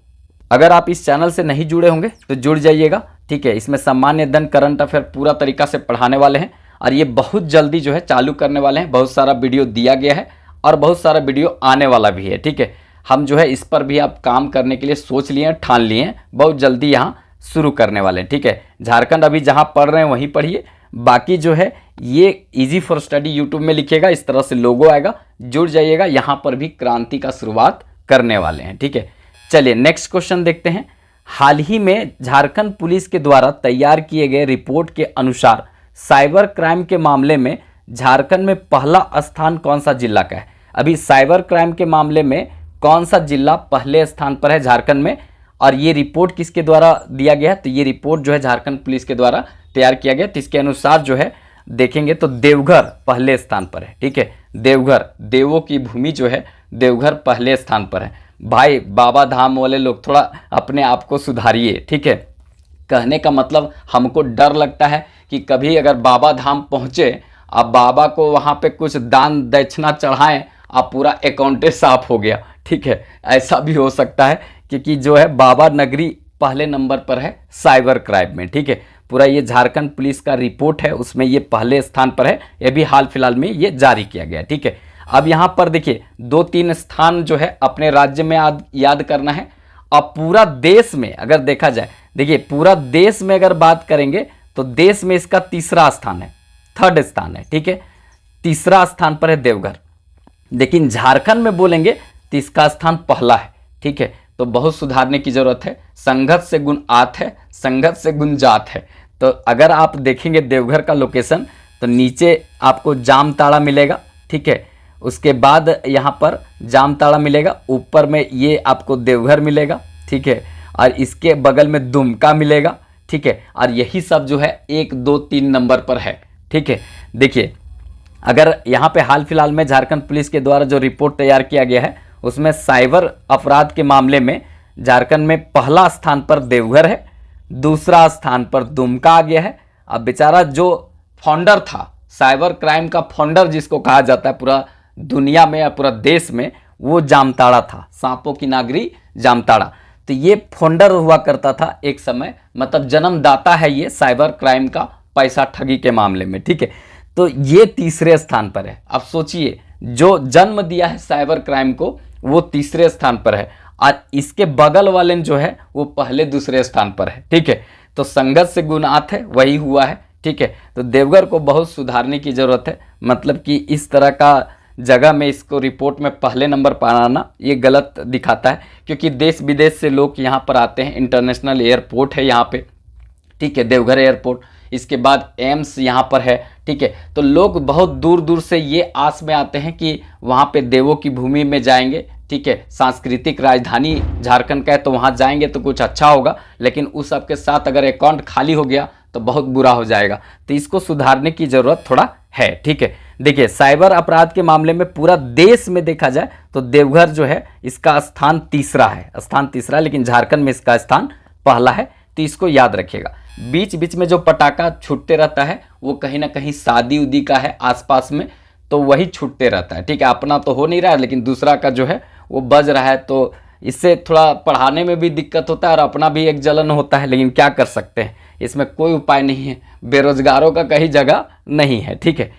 अगर आप इस चैनल से नहीं जुड़े होंगे तो जुड़ जाइएगा, ठीक है। इसमें सामान्य धन, करंट अफेयर पूरा तरीका से पढ़ाने वाले हैं, और ये बहुत जल्दी जो है चालू करने वाले हैं। बहुत सारा वीडियो दिया गया है और बहुत सारा वीडियो आने वाला भी है, ठीक है। हम जो है इस पर भी आप काम करने के लिए सोच लिए हैं, ठान लिए हैं, बहुत जल्दी यहाँ शुरू करने वाले हैं, ठीक है। झारखंड अभी जहाँ पढ़ रहे हैं वहीं पढ़िए, बाकी जो है ये इजी फॉर स्टडी यूट्यूब में लिखिएगा, इस तरह से लोगो आएगा, जुड़ जाइएगा। यहाँ पर भी क्रांति का शुरुआत करने वाले हैं, ठीक है। चलिए नेक्स्ट क्वेश्चन देखते हैं। हाल ही में झारखंड पुलिस के द्वारा तैयार किए गए रिपोर्ट के अनुसार साइबर क्राइम के मामले में झारखंड में पहला स्थान कौन सा जिला का है? अभी साइबर क्राइम के मामले में कौन सा जिला पहले स्थान पर है झारखंड में, और ये रिपोर्ट किसके द्वारा दिया गया है, तो ये रिपोर्ट जो है झारखंड पुलिस के द्वारा तैयार किया गया। तो इसके अनुसार जो है देखेंगे तो देवघर पहले स्थान पर है। ठीक है, देवघर, देवों की भूमि जो है देवघर पहले स्थान पर है। भाई बाबा धाम वाले लोग थोड़ा अपने आप को सुधारिए। ठीक है, कहने का मतलब हमको डर लगता है कि कभी अगर बाबा धाम पहुँचे, आप बाबा को वहाँ पे कुछ दान दक्षिणा चढ़ाएं, आप पूरा अकाउंटे साफ हो गया। ठीक है, ऐसा भी हो सकता है क्योंकि जो है बाबा नगरी पहले नंबर पर है साइबर क्राइम में। ठीक है, पूरा ये झारखंड पुलिस का रिपोर्ट है, उसमें ये पहले स्थान पर है। ये भी हाल फिलहाल में ये जारी किया गया। ठीक है, अब यहाँ पर देखिए 2-3 स्थान जो है अपने राज्य में याद करना है। अब पूरा देश में अगर देखा जाए, देखिए पूरा देश में अगर बात करेंगे तो देश में इसका तीसरा स्थान है, थर्ड स्थान है। ठीक है, तीसरा स्थान पर है देवघर। लेकिन झारखंड में बोलेंगे तो इसका स्थान पहला है। ठीक है, तो बहुत सुधारने की जरूरत है। संघर्ष से गुण आत है, संघर्ष से गुण जात है। तो अगर आप देखेंगे देवघर का लोकेशन तो नीचे आपको जामताड़ा मिलेगा। ठीक है, उसके बाद यहाँ पर जामताड़ा मिलेगा, ऊपर में ये आपको देवघर मिलेगा। ठीक है, और इसके बगल में दुमका मिलेगा। ठीक है, और यही सब जो है 1, 2, 3 नंबर पर है। ठीक है, देखिए अगर यहाँ पे हाल फिलहाल में झारखंड पुलिस के द्वारा जो रिपोर्ट तैयार किया गया है उसमें साइबर अपराध के मामले में झारखंड में पहला स्थान पर देवघर है, दूसरा स्थान पर दुमका आ गया है। अब बेचारा जो फाउंडर था, साइबर क्राइम का फाउंडर जिसको कहा जाता है पूरा दुनिया में या पूरा देश में, वो जामताड़ा था, सांपों की नागरी जामताड़ा। तो ये फाउंडर हुआ करता था एक समय, मतलब जन्मदाता है ये साइबर क्राइम का, पैसा ठगी के मामले में। ठीक है, तो ये तीसरे स्थान पर है। अब सोचिए जो जन्म दिया है साइबर क्राइम को वो तीसरे स्थान पर है, और इसके बगल वाले जो है वो पहले दूसरे स्थान पर है। ठीक है, तो संगत से गुनात है, वही हुआ है। ठीक है, तो देवघर को बहुत सुधारने की ज़रूरत है। मतलब कि इस तरह का जगह में इसको रिपोर्ट में पहले नंबर पर आना ये गलत दिखाता है, क्योंकि देश विदेश से लोग यहाँ पर आते हैं। इंटरनेशनल एयरपोर्ट है यहाँ पे। ठीक है, देवघर एयरपोर्ट, इसके बाद एम्स यहाँ पर है। ठीक है, तो लोग बहुत दूर दूर से ये आस में आते हैं कि वहाँ पे देवों की भूमि में जाएंगे। ठीक है, सांस्कृतिक राजधानी झारखंड का है तो वहाँ जाएंगे तो कुछ अच्छा होगा, लेकिन उस सब के साथ अगर अकाउंट खाली हो गया तो बहुत बुरा हो जाएगा। तो इसको सुधारने की ज़रूरत थोड़ा है। ठीक है, देखिए साइबर अपराध के मामले में पूरा देश में देखा जाए तो देवघर जो है इसका स्थान तीसरा है, स्थान तीसरा, लेकिन झारखंड में इसका स्थान पहला है। तो इसको याद रखिएगा। बीच बीच में जो पटाखा छूटते रहता है वो कहीं ना कहीं शादी उदी का है आसपास में, तो वही छूटते रहता है। ठीक है, अपना तो हो नहीं रहा है लेकिन दूसरा का जो है वो बज रहा है, तो इससे थोड़ा पढ़ाने में भी दिक्कत होता है और अपना भी एक जलन होता है। लेकिन क्या कर सकते हैं, इसमें कोई उपाय नहीं है, बेरोजगारों का कहीं जगह नहीं है। ठीक है,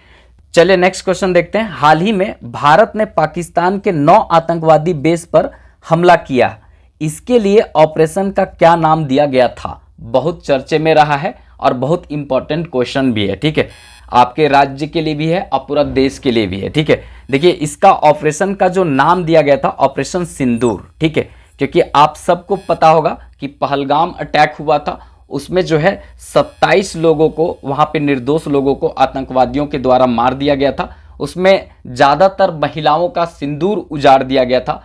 चलिए नेक्स्ट क्वेश्चन देखते हैं। हाल ही में भारत ने पाकिस्तान के 9 आतंकवादी बेस पर हमला किया, इसके लिए ऑपरेशन का क्या नाम दिया गया था? बहुत चर्चे में रहा है और बहुत इंपॉर्टेंट क्वेश्चन भी है। ठीक है, आपके राज्य के लिए भी है और पूरा देश के लिए भी है। ठीक है, देखिए इसका ऑपरेशन का जो नाम दिया गया था ऑपरेशन सिंदूर। ठीक है, क्योंकि आप सबको पता होगा कि पहलगाम अटैक हुआ था, उसमें जो है 27 लोगों को, वहां पे निर्दोष लोगों को आतंकवादियों के द्वारा मार दिया गया था। उसमें ज़्यादातर महिलाओं का सिंदूर उजाड़ दिया गया था।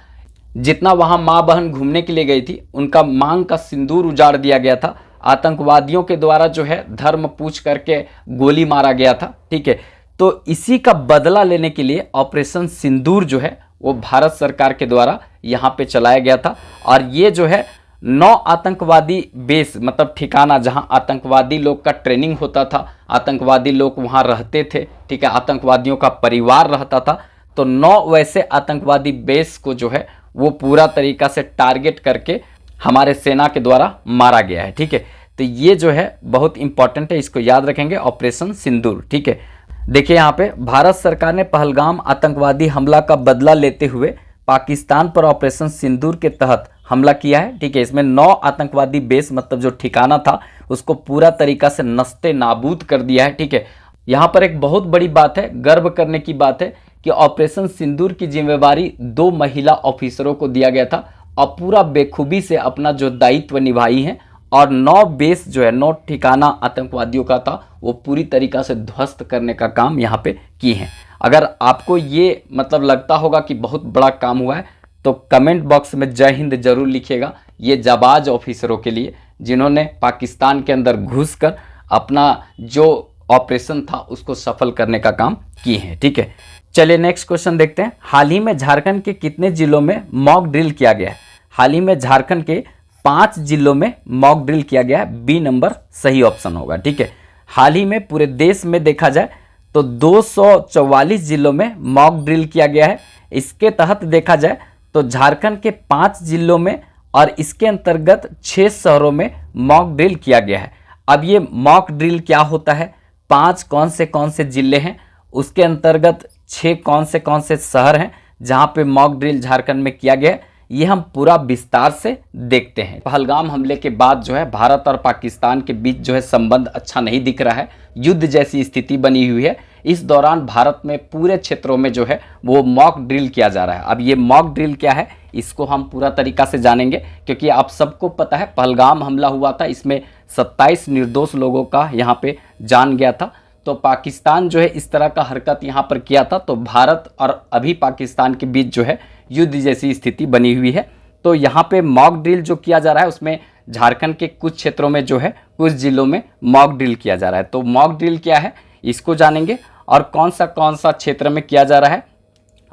जितना वहां माँ बहन घूमने के लिए गई थी उनका मांग का सिंदूर उजाड़ दिया गया था। आतंकवादियों के द्वारा जो है धर्म पूछ करके गोली मारा गया था। ठीक है, तो इसी का बदला लेने के लिए ऑपरेशन सिंदूर जो है वो भारत सरकार के द्वारा यहाँ पे चलाया गया था। और ये जो है 9 आतंकवादी बेस, मतलब ठिकाना जहाँ आतंकवादी लोग का ट्रेनिंग होता था, आतंकवादी लोग वहाँ रहते थे। ठीक है, आतंकवादियों का परिवार रहता था, तो 9 वैसे आतंकवादी बेस को जो है वो पूरा तरीका से टारगेट करके हमारे सेना के द्वारा मारा गया है। ठीक है, तो ये जो है बहुत इंपॉर्टेंट है, इसको याद रखेंगे, ऑपरेशन सिंदूर। ठीक है, देखिए यहाँ पे भारत सरकार ने पहलगाम आतंकवादी हमला का बदला लेते हुए पाकिस्तान पर ऑपरेशन सिंदूर के तहत हमला किया है। ठीक है, इसमें 9 आतंकवादी बेस, मतलब जो ठिकाना था उसको पूरा तरीका से नस्ते नाबूद कर दिया है। ठीक है, यहाँ पर एक बहुत बड़ी बात है, गर्व करने की बात है कि ऑपरेशन सिंदूर की जिम्मेवारी 2 महिला ऑफिसरों को दिया गया था और पूरा बेखूबी से अपना जो दायित्व निभाई हैं, और 9 बेस जो है 9 ठिकाना आतंकवादियों का था वो पूरी तरीका से ध्वस्त करने का काम यहाँ पे किए हैं। अगर आपको ये मतलब लगता होगा कि बहुत बड़ा काम हुआ है तो कमेंट बॉक्स में जय हिंद जरूर लिखिएगा। ये जाबाज ऑफिसरों के लिए जिन्होंने पाकिस्तान के अंदर घुसकर अपना जो ऑपरेशन था उसको सफल करने का काम किए हैं। ठीक है, चलिए नेक्स्ट क्वेश्चन देखते हैं। हाल ही में झारखंड के कितने जिलों में मॉक ड्रिल किया गया है? हाल ही में झारखंड के 5 जिलों में मॉक ड्रिल किया गया है। बी नंबर सही ऑप्शन होगा। ठीक है, हाल ही में पूरे देश में देखा जाए तो 244 जिलों में मॉक ड्रिल किया गया है। इसके तहत देखा जाए तो झारखंड के 5 जिलों में और इसके अंतर्गत 6 शहरों में मॉक ड्रिल किया गया है। अब ये मॉक ड्रिल क्या होता है, 5 कौन से जिले हैं, उसके अंतर्गत 6 कौन से शहर हैं जहां पे मॉक ड्रिल झारखंड में किया गया है, ये हम पूरा विस्तार से देखते हैं। पहलगाम हमले के बाद जो है भारत और पाकिस्तान के बीच जो है संबंध अच्छा नहीं दिख रहा है, युद्ध जैसी स्थिति बनी हुई है। इस दौरान भारत में पूरे क्षेत्रों में जो है वो मॉक ड्रिल किया जा रहा है। अब ये मॉक ड्रिल क्या है इसको हम पूरा तरीका से जानेंगे, क्योंकि आप सबको पता है पहलगाम हमला हुआ था, इसमें 27 निर्दोष लोगों का यहाँ पे जान गया था। तो पाकिस्तान जो है इस तरह का हरकत यहाँ पर किया था, तो भारत और अभी पाकिस्तान के बीच जो है युद्ध जैसी स्थिति बनी हुई है। तो यहाँ पे मॉक ड्रिल जो किया जा रहा है उसमें झारखंड के कुछ क्षेत्रों में जो है कुछ जिलों में मॉक ड्रिल किया जा रहा है। तो मॉक ड्रिल क्या है इसको जानेंगे और कौन सा क्षेत्र में किया जा रहा है,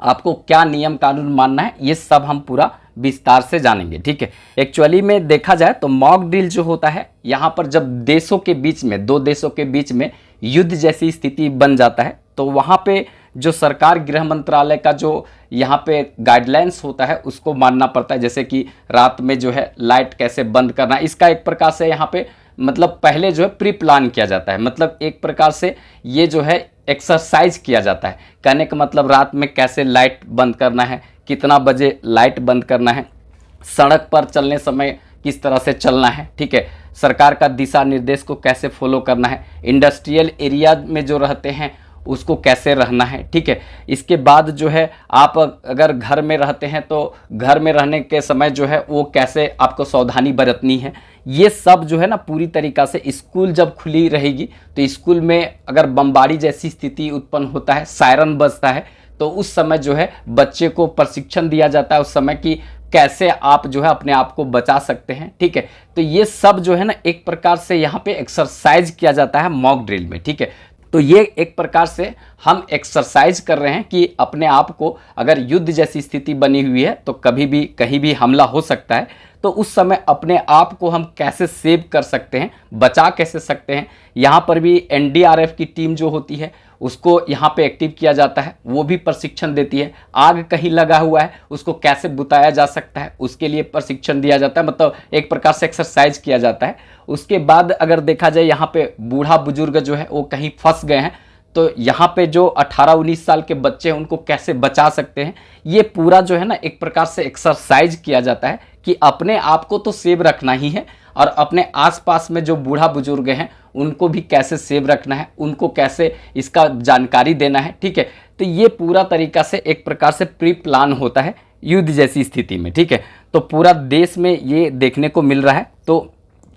आपको क्या नियम कानून मानना है, ये सब हम पूरा विस्तार से जानेंगे। ठीक है, एक्चुअली में देखा जाए तो मॉक ड्रिल जो होता है यहाँ पर जब देशों के बीच में, 2 देशों के बीच में युद्ध जैसी स्थिति बन जाता है तो वहाँ पे जो सरकार गृह मंत्रालय का जो यहाँ पे गाइडलाइंस होता है उसको मानना पड़ता है। जैसे कि रात में जो है लाइट कैसे बंद करना, इसका एक प्रकार से यहाँ पे मतलब पहले जो है प्री प्लान किया जाता है, मतलब एक प्रकार से ये जो है एक्सरसाइज किया जाता है। कहने का मतलब रात में कैसे लाइट बंद करना है, कितना बजे लाइट बंद करना है, सड़क पर चलने समय किस तरह से चलना है, ठीक है, सरकार का दिशा निर्देश को कैसे फॉलो करना है, इंडस्ट्रियल एरिया में जो रहते हैं उसको कैसे रहना है। ठीक है, इसके बाद जो है आप अगर घर में रहते हैं तो घर में रहने के समय जो है वो कैसे आपको सावधानी बरतनी है, ये सब जो है ना पूरी तरीक़ा से। स्कूल जब खुली रहेगी तो स्कूल में अगर बमबारी जैसी स्थिति उत्पन्न होता है, सायरन बजता है, तो उस समय जो है बच्चे को प्रशिक्षण दिया जाता है उस समय कि कैसे आप जो है अपने आप को बचा सकते हैं। ठीक है, तो ये सब जो है ना एक प्रकार से यहाँ पे एक्सरसाइज किया जाता है मॉक ड्रिल में। ठीक है, तो ये एक प्रकार से हम एक्सरसाइज कर रहे हैं कि अपने आप को, अगर युद्ध जैसी स्थिति बनी हुई है तो कभी भी कहीं भी हमला हो सकता है, तो उस समय अपने आप को हम कैसे सेव कर सकते हैं, बचा कैसे सकते हैं। यहाँ पर भी एनडीआरएफ की टीम जो होती है उसको यहाँ पे एक्टिव किया जाता है, वो भी प्रशिक्षण देती है। आग कहीं लगा हुआ है उसको कैसे बुताया जा सकता है उसके लिए प्रशिक्षण दिया जाता है, मतलब एक प्रकार से एक्सरसाइज किया जाता है। उसके बाद अगर देखा जाए यहाँ पे बूढ़ा बुजुर्ग जो है वो कहीं फंस गए हैं, तो यहाँ पे जो 18-19 साल के बच्चे हैं उनको कैसे बचा सकते हैं, ये पूरा जो है ना एक प्रकार से एक्सरसाइज किया जाता है कि अपने आप को तो सेव रखना ही है और अपने आसपास में जो बूढ़ा बुजुर्ग हैं उनको भी कैसे सेव रखना है, उनको कैसे इसका जानकारी देना है। ठीक है, तो ये पूरा तरीका से एक प्रकार से प्री प्लान होता है युद्ध जैसी स्थिति में। ठीक है, तो पूरा देश में ये देखने को मिल रहा है। तो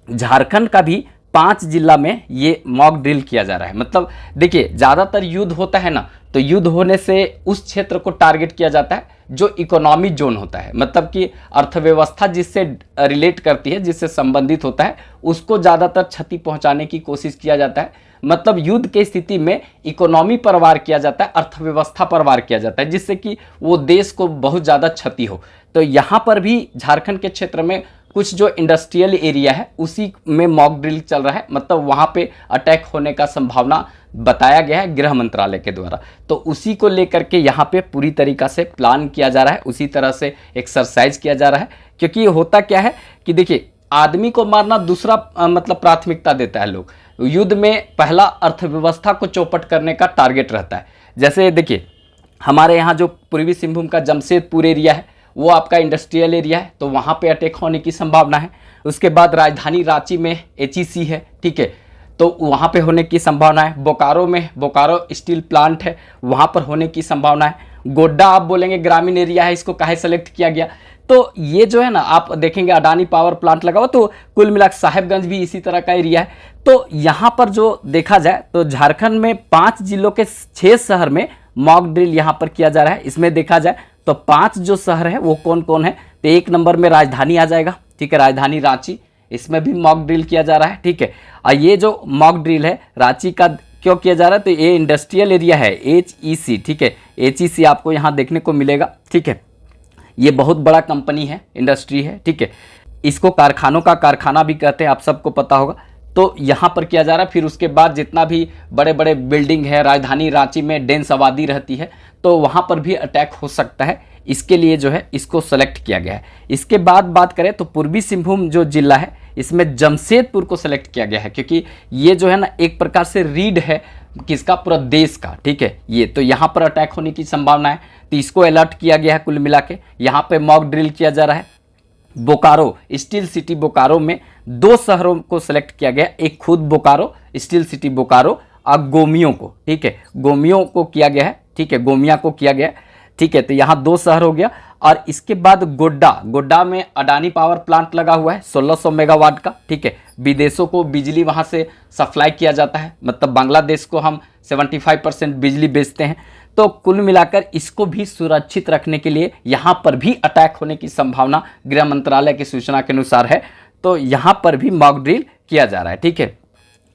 झारखंड का भी 5 जिला में ये मॉक ड्रिल किया जा रहा है। मतलब देखिए ज़्यादातर युद्ध होता है ना, तो युद्ध होने से उस क्षेत्र को टारगेट किया जाता है जो इकोनॉमी जोन होता है, मतलब कि अर्थव्यवस्था जिससे रिलेट करती है, जिससे संबंधित होता है, उसको ज़्यादातर क्षति पहुंचाने की कोशिश किया जाता है। मतलब युद्ध की स्थिति में इकोनॉमी पर वार किया जाता है, अर्थव्यवस्था पर वार किया जाता है, जिससे कि वो देश को बहुत ज़्यादा क्षति हो। तो यहाँ पर भी झारखंड के क्षेत्र में कुछ जो इंडस्ट्रियल एरिया है उसी में मॉक ड्रिल चल रहा है, मतलब वहाँ पे अटैक होने का संभावना बताया गया है गृह मंत्रालय के द्वारा। तो उसी को लेकर के यहाँ पे पूरी तरीक़ा से प्लान किया जा रहा है, उसी तरह से एक्सरसाइज किया जा रहा है। क्योंकि होता क्या है कि देखिए आदमी को मारना दूसरा मतलब प्राथमिकता देता है लोग, युद्ध में पहला अर्थव्यवस्था को चौपट करने का टारगेट रहता है। जैसे देखिए हमारे यहाँ जो पूर्वी सिंहभूम का जमशेदपुर एरिया है वो आपका इंडस्ट्रियल एरिया है, तो वहाँ पे अटैक होने की संभावना है। उसके बाद राजधानी रांची में एचईसी है, ठीक है, तो वहाँ पे होने की संभावना है। बोकारो में बोकारो स्टील प्लांट है, वहाँ पर होने की संभावना है। गोड्डा आप बोलेंगे ग्रामीण एरिया है, इसको काहे सेलेक्ट किया गया, तो ये जो है ना आप देखेंगे अडानी पावर प्लांट लगा हुआ, तो कुल मिला साहेबगंज भी इसी तरह का एरिया है। तो यहाँ पर जो देखा जाए तो झारखंड में 5 जिलों के 6 शहर में मॉक ड्रिल यहाँ पर किया जा रहा है। इसमें देखा जाए तो 5 जो शहर है वो कौन कौन है, तो 1 नंबर में राजधानी आ जाएगा, ठीक है, राजधानी रांची, इसमें भी मॉक ड्रिल किया जा रहा है, ठीक है। और ये जो मॉक ड्रिल है रांची का क्यों किया जा रहा है, तो ये इंडस्ट्रियल एरिया है HEC, ठीक है, HEC आपको यहाँ देखने को मिलेगा, ठीक है। ये बहुत बड़ा कंपनी है, इंडस्ट्री है, ठीक है। इसको कारखानों का कारखाना भी कहते हैं, आप सबको पता होगा। तो यहाँ पर किया जा रहा है। फिर उसके बाद जितना भी बड़े बड़े बिल्डिंग है, राजधानी रांची में डेंस आबादी रहती है, तो वहाँ पर भी अटैक हो सकता है, इसके लिए जो है इसको सेलेक्ट किया गया है। इसके बाद बात करें तो पूर्वी सिंहभूम जो जिला है इसमें जमशेदपुर को सेलेक्ट किया गया है, क्योंकि ये जो है ना एक प्रकार से रीड है किसका, पूरा देश का, ठीक है। ये तो यहाँ पर अटैक होने की संभावना है, तो इसको अलर्ट किया गया है। कुल मिला के यहाँ पे मॉक ड्रिल किया जा रहा है। बोकारो, स्टील सिटी बोकारो में 2 शहरों को सेलेक्ट किया गया, एक खुद बोकारो, स्टील सिटी बोकारो, और गोमियों को, ठीक है, गोमियों को किया गया है, ठीक है, गोमिया को किया गया, ठीक है। तो यहाँ 2 शहर हो गया। और इसके बाद गोड्डा में अडानी पावर प्लांट लगा हुआ है 1600 मेगावाट का, ठीक है। विदेशों को बिजली वहाँ से सप्लाई किया जाता है, मतलब बांग्लादेश को हम 75% बिजली बेचते हैं। तो कुल मिलाकर इसको भी सुरक्षित रखने के लिए यहाँ पर भी अटैक होने की संभावना गृह मंत्रालय की सूचना के अनुसार है, तो यहाँ पर भी मॉक ड्रिल किया जा रहा है, ठीक है।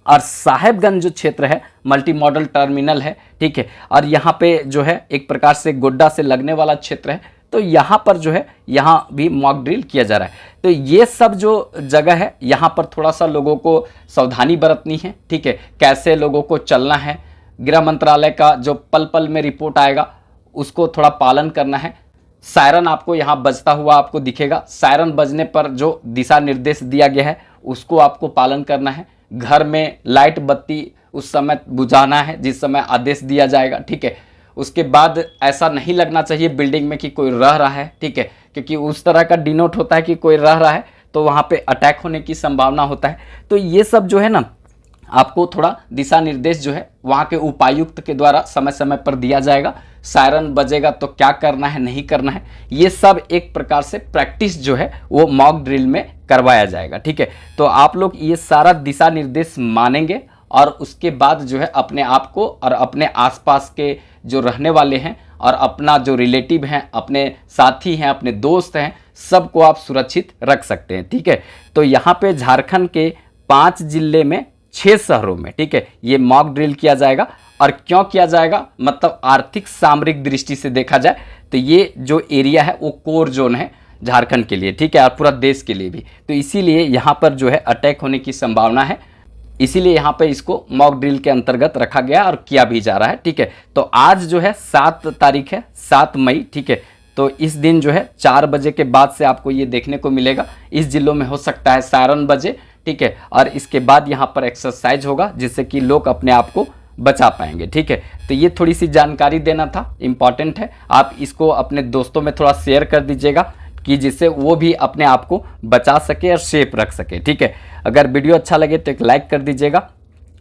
और साहेबगंज जो क्षेत्र है मल्टी मॉडल टर्मिनल है, ठीक है, और यहाँ पे जो है एक प्रकार से गोड्डा से लगने वाला क्षेत्र है, तो यहाँ पर जो है यहाँ भी मॉक ड्रिल किया जा रहा है। तो ये सब जो जगह है यहाँ पर थोड़ा सा लोगों को सावधानी बरतनी है, ठीक है, कैसे लोगों को चलना है, गृह मंत्रालय का जो पल पल में रिपोर्ट आएगा उसको थोड़ा पालन करना है। सायरन आपको यहाँ बजता हुआ आपको दिखेगा, सायरन बजने पर जो दिशा निर्देश दिया गया है उसको आपको पालन करना है। घर में लाइट बत्ती उस समय बुझाना है जिस समय आदेश दिया जाएगा, ठीक है। उसके बाद ऐसा नहीं लगना चाहिए बिल्डिंग में कि कोई रह रहा है, ठीक है, क्योंकि उस तरह का डिनोट होता है कि कोई रह रहा है तो वहाँ पे अटैक होने की संभावना होता है। तो ये सब जो है ना आपको थोड़ा दिशा निर्देश जो है वहाँ के उपायुक्त के द्वारा समय समय पर दिया जाएगा। सायरन बजेगा तो क्या करना है, नहीं करना है, ये सब एक प्रकार से प्रैक्टिस जो है वो मॉक ड्रिल में करवाया जाएगा, ठीक है। तो आप लोग ये सारा दिशा निर्देश मानेंगे और उसके बाद जो है अपने आप को और अपने आसपास के जो रहने वाले हैं और अपना जो रिलेटिव हैं, अपने साथी हैं, अपने दोस्त हैं, सबको आप सुरक्षित रख सकते हैं, ठीक है। तो यहाँ पे झारखंड के 5 जिले में 6 शहरों में, ठीक है, ये मॉक ड्रिल किया जाएगा। और क्यों किया जाएगा, मतलब आर्थिक सामरिक दृष्टि से देखा जाए तो ये जो एरिया है वो कोर जोन है झारखंड के लिए, ठीक है, और पूरा देश के लिए भी। तो इसीलिए यहाँ पर जो है अटैक होने की संभावना है, इसीलिए यहाँ पे इसको मॉक ड्रिल के अंतर्गत रखा गया और किया भी जा रहा है, ठीक है। तो आज जो है 7 तारीख है, 7 मई, ठीक है। तो इस दिन जो है 4 बजे के बाद से आपको ये देखने को मिलेगा। इस जिलों में हो सकता है सायरन बजे, ठीक है, और इसके बाद यहाँ पर एक्सरसाइज होगा जिससे कि लोग अपने आप को बचा पाएंगे, ठीक है। तो ये थोड़ी सी जानकारी देना था, इम्पॉर्टेंट है। आप इसको अपने दोस्तों में थोड़ा शेयर कर दीजिएगा कि जिससे वो भी अपने आप को बचा सके और सेफ रख सके, ठीक है। अगर वीडियो अच्छा लगे तो एक लाइक कर दीजिएगा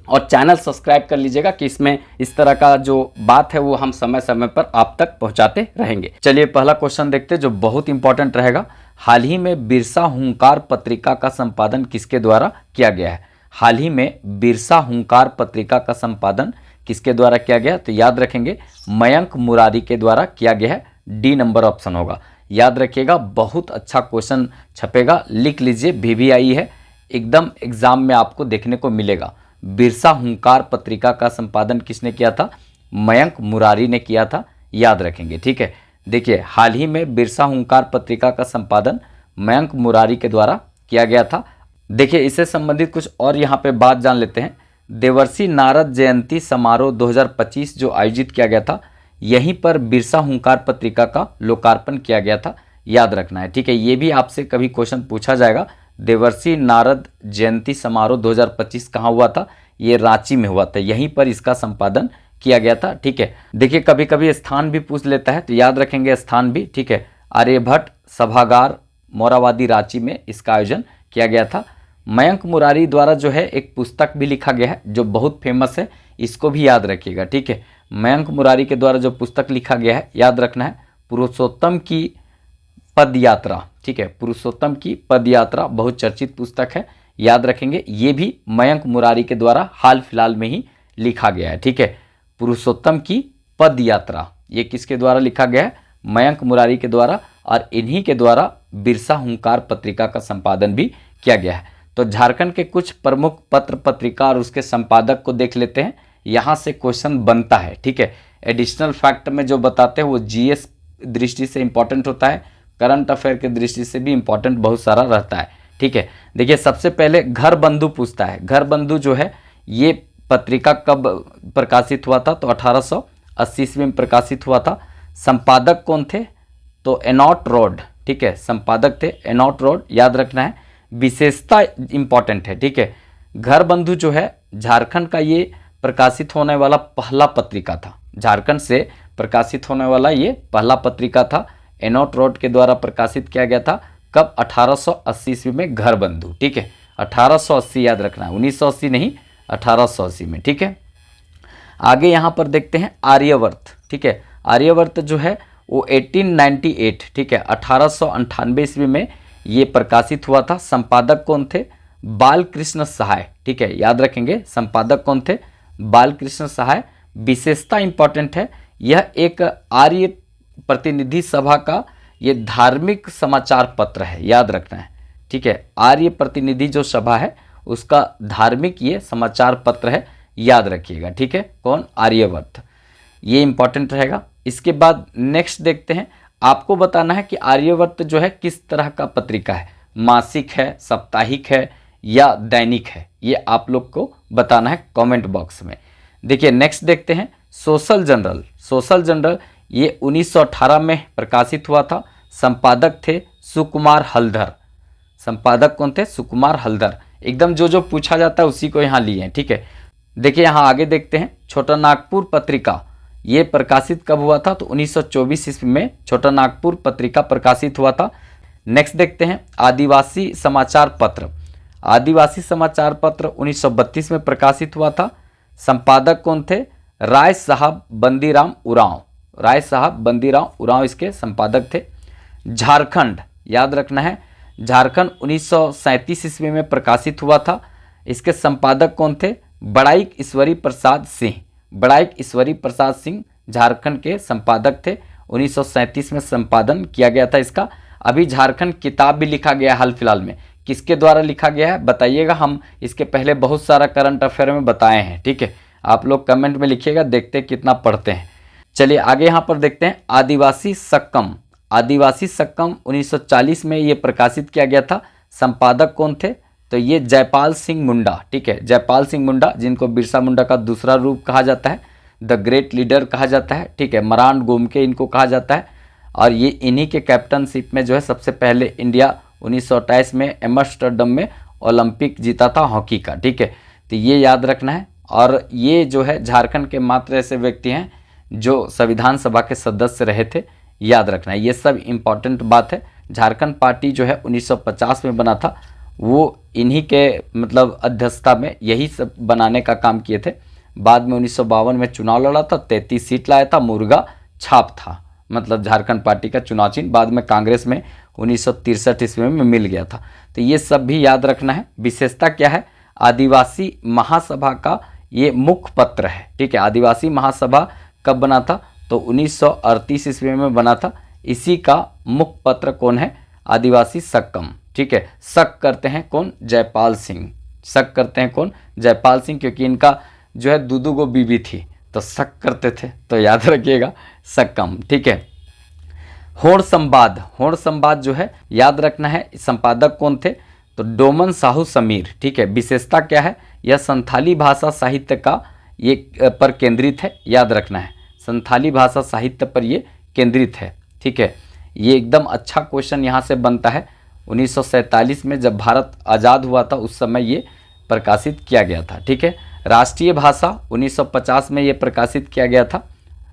और चैनल सब्सक्राइब कर लीजिएगा कि इसमें इस तरह का जो बात है वो हम समय समय पर आप तक पहुंचाते रहेंगे। चलिए पहला क्वेश्चन देखते हैं जो बहुत इंपॉर्टेंट रहेगा। हाल ही में बिरसा हुंकार पत्रिका का संपादन किसके द्वारा किया गया है? हाल ही में बिरसा हुंकार पत्रिका का संपादन किसके द्वारा किया गया? तो याद रखेंगे मयंक मुरारी के द्वारा किया गया है। डी नंबर ऑप्शन होगा, याद रखिएगा। बहुत अच्छा क्वेश्चन छपेगा, लिख लीजिए, VVI है, एकदम एग्जाम में आपको देखने को मिलेगा। बिरसा हुंकार पत्रिका का संपादन किसने किया था? मयंक मुरारी ने किया था, याद रखेंगे, ठीक है। देखिए हाल ही में बिरसा हुंकार पत्रिका का संपादन मयंक मुरारी के द्वारा किया गया था। देखिए इससे संबंधित कुछ और यहाँ पे बात जान लेते हैं। देवर्षि नारद जयंती समारोह 2025 जो आयोजित किया गया था, यहीं पर बिरसा हुंकार पत्रिका का लोकार्पण किया गया था, याद रखना है, ठीक है। ये भी आपसे कभी क्वेश्चन पूछा जाएगा। देवर्षि नारद जयंती समारोह 2025 कहाँ हुआ था? ये रांची में हुआ था, यहीं पर इसका संपादन किया गया था, ठीक है। देखिए कभी कभी स्थान भी पूछ लेता है तो याद रखेंगे स्थान भी, ठीक है। आर्यभट्ट सभागार मोराबादी रांची में इसका आयोजन किया गया था। मयंक मुरारी द्वारा जो है एक पुस्तक भी लिखा गया है जो बहुत फेमस है, इसको भी याद रखिएगा, ठीक है। मयंक मुरारी के द्वारा जो पुस्तक लिखा गया है, याद रखना है, पुरुषोत्तम की पद यात्रा, ठीक है। पुरुषोत्तम की पद यात्रा बहुत चर्चित पुस्तक है, याद रखेंगे। ये भी मयंक मुरारी के द्वारा हाल फिलहाल में ही लिखा गया है, ठीक है। पुरुषोत्तम की पद यात्रा, ये किसके द्वारा लिखा गया है? मयंक मुरारी के द्वारा, और इन्हीं के द्वारा बिरसा हुंकार पत्रिका का संपादन भी किया गया है। तो झारखंड के कुछ प्रमुख पत्र पत्रिका और उसके संपादक को देख लेते हैं, यहाँ से क्वेश्चन बनता है। ठीक है, एडिशनल फैक्ट में जो बताते हैं वो जीएस दृष्टि से इंपॉर्टेंट होता है, करंट अफेयर की दृष्टि से भी इंपॉर्टेंट बहुत सारा रहता है। ठीक है, देखिए सबसे पहले घर बंधु पूछता है। घर बंधु जो है ये पत्रिका कब प्रकाशित हुआ था? तो 1880 ईस्वी में प्रकाशित हुआ था। संपादक कौन थे? तो एनॉट रोड। ठीक है, संपादक थे एनॉट रोड, याद रखना है। विशेषता इंपॉर्टेंट है। ठीक है, घर बंधु जो है झारखंड का ये प्रकाशित होने वाला पहला पत्रिका था। झारखंड से प्रकाशित होने वाला ये पहला पत्रिका था, एनॉट रोड के द्वारा प्रकाशित किया गया था। कब? 1880 ईस्वी में, घर बंधु। ठीक है, 1880 याद रखना है, 1980 नहीं, 1880 में। ठीक है, आगे यहाँ पर देखते हैं आर्यवर्त। ठीक है, आर्यवर्त जो है वो 1898, ठीक है, 1898 ईस्वी में ये प्रकाशित हुआ था। संपादक कौन थे? बालकृष्ण सहाय। ठीक है, याद रखेंगे, संपादक कौन थे? बालकृष्ण सहाय। विशेषता इंपॉर्टेंट है, यह एक आर्य प्रतिनिधि सभा का ये धार्मिक समाचार पत्र है, याद रखना है। ठीक है, आर्य प्रतिनिधि जो सभा है उसका धार्मिक ये समाचार पत्र है, याद रखिएगा। ठीक है, कौन? आर्यवर्त, ये इंपॉर्टेंट रहेगा। इसके बाद नेक्स्ट देखते हैं, आपको बताना है कि आर्यवर्त जो है किस तरह का पत्रिका है, मासिक है, साप्ताहिक है या दैनिक है, ये आप लोग को बताना है कमेंट बॉक्स में। देखिए नेक्स्ट देखते हैं सोशल जनरल। सोशल जनरल ये 1918 में प्रकाशित हुआ था। संपादक थे सुकुमार हलधर। संपादक कौन थे? सुकुमार हलधर। एकदम जो पूछा जाता है उसी को यहाँ लिए हैं। ठीक है, देखिए यहाँ आगे देखते हैं छोटा नागपुर पत्रिका, ये प्रकाशित कब हुआ था? तो 1924 ईस्वी में छोटा नागपुर पत्रिका प्रकाशित हुआ था। नेक्स्ट देखते हैं आदिवासी समाचार पत्र। आदिवासी समाचार पत्र 1932 में प्रकाशित हुआ था। संपादक कौन थे? राय साहब बंदीराम उरांव। राय साहब बंदीराम उरांव इसके संपादक थे। झारखंड, याद रखना है, झारखंड 1937 ईस्वी में प्रकाशित हुआ था। इसके संपादक कौन थे? बड़ाइक ईश्वरी प्रसाद सिंह। बड़ाइक ईश्वरी प्रसाद सिंह झारखंड के संपादक थे। 1937 में संपादन किया गया था इसका। अभी झारखंड किताब भी लिखा गया हाल फिलहाल में, किसके द्वारा लिखा गया है बताइएगा। हम इसके पहले बहुत सारा करंट अफेयर में बताए हैं। ठीक है, आप लोग कमेंट में लिखिएगा, देखते हैं कितना पढ़ते हैं। चलिए आगे यहाँ पर देखते हैं आदिवासी सक्कम। आदिवासी सक्कम 1940 में ये प्रकाशित किया गया था। संपादक कौन थे? तो ये जयपाल सिंह मुंडा। ठीक है, जयपाल सिंह मुंडा, जिनको बिरसा मुंडा का दूसरा रूप कहा जाता है, द ग्रेट लीडर कहा जाता है। ठीक है, मरांड गोमके इनको कहा जाता है। और ये इन्हीं के कैप्टनशिप में जो है सबसे पहले इंडिया 1928 में एम्स्टर्डम में ओलंपिक जीता था हॉकी का। ठीक है, तो ये याद रखना है। और ये जो है झारखंड के मात्र ऐसे व्यक्ति हैं जो संविधान सभा के सदस्य रहे थे, याद रखना है। ये सब इम्पॉर्टेंट बात है। झारखंड पार्टी जो है 1950 में बना था, वो इन्हीं के मतलब अध्यक्षता में यही सब बनाने का काम किए थे। बाद में 1952 में चुनाव लड़ा था, 33 सीट लाया था, मुर्गा छाप था, मतलब झारखंड पार्टी का चुनाव चिन्ह। बाद में कांग्रेस में 1963 ईस्वी में मिल गया था। तो ये सब भी याद रखना है। विशेषता क्या है? आदिवासी महासभा का ये मुख्य पत्र है। ठीक है, आदिवासी महासभा कब बना था? तो 1938 ईस्वी में बना था। इसी का मुख्य पत्र कौन है? आदिवासी सक्कम। ठीक है, शक करते हैं कौन? जयपाल सिंह। शक करते हैं कौन? जयपाल सिंह, क्योंकि इनका जो है दो गो बीवी थी तो शक करते थे, तो याद रखिएगा सक्कम। ठीक है, होड़ संवाद। होड़ संवाद जो है याद रखना है, संपादक कौन थे? तो डोमन साहू समीर। ठीक है, विशेषता क्या है? यह संथाली भाषा साहित्य का ये पर केंद्रित है, याद रखना है। संथाली भाषा साहित्य पर ये केंद्रित है। ठीक है, ये एकदम अच्छा क्वेश्चन यहाँ से बनता है। 1947 में जब भारत आज़ाद हुआ था उस समय ये प्रकाशित किया गया था। ठीक है, राष्ट्रीय भाषा 1950 में ये प्रकाशित किया गया था,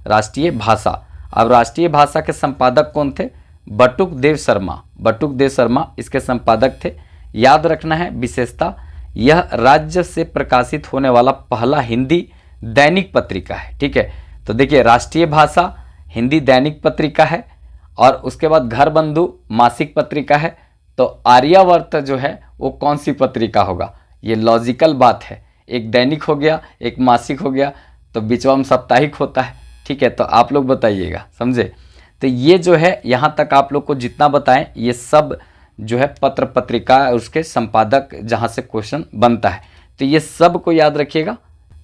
राष्ट्रीय भाषा। अब राष्ट्रीय भाषा के संपादक कौन थे? बटुक देव शर्मा। बटुक देव शर्मा इसके संपादक थे, याद रखना है। विशेषता, यह राज्य से प्रकाशित होने वाला पहला हिंदी दैनिक पत्रिका है। ठीक है, तो देखिए राष्ट्रीय भाषा हिंदी दैनिक पत्रिका है, और उसके बाद घर बंधु मासिक पत्रिका है। तो आर्यावर्त जो है वो कौन सी पत्रिका होगा? ये लॉजिकल बात है, एक दैनिक हो गया, एक मासिक हो गया, तो बीचवा में साप्ताहिक होता है। ठीक है, तो आप लोग बताइएगा, समझे। तो ये जो है यहाँ तक आप लोग को जितना बताएं ये सब जो है पत्र पत्रिका उसके संपादक जहाँ से क्वेश्चन बनता है, तो ये सब को याद रखिएगा।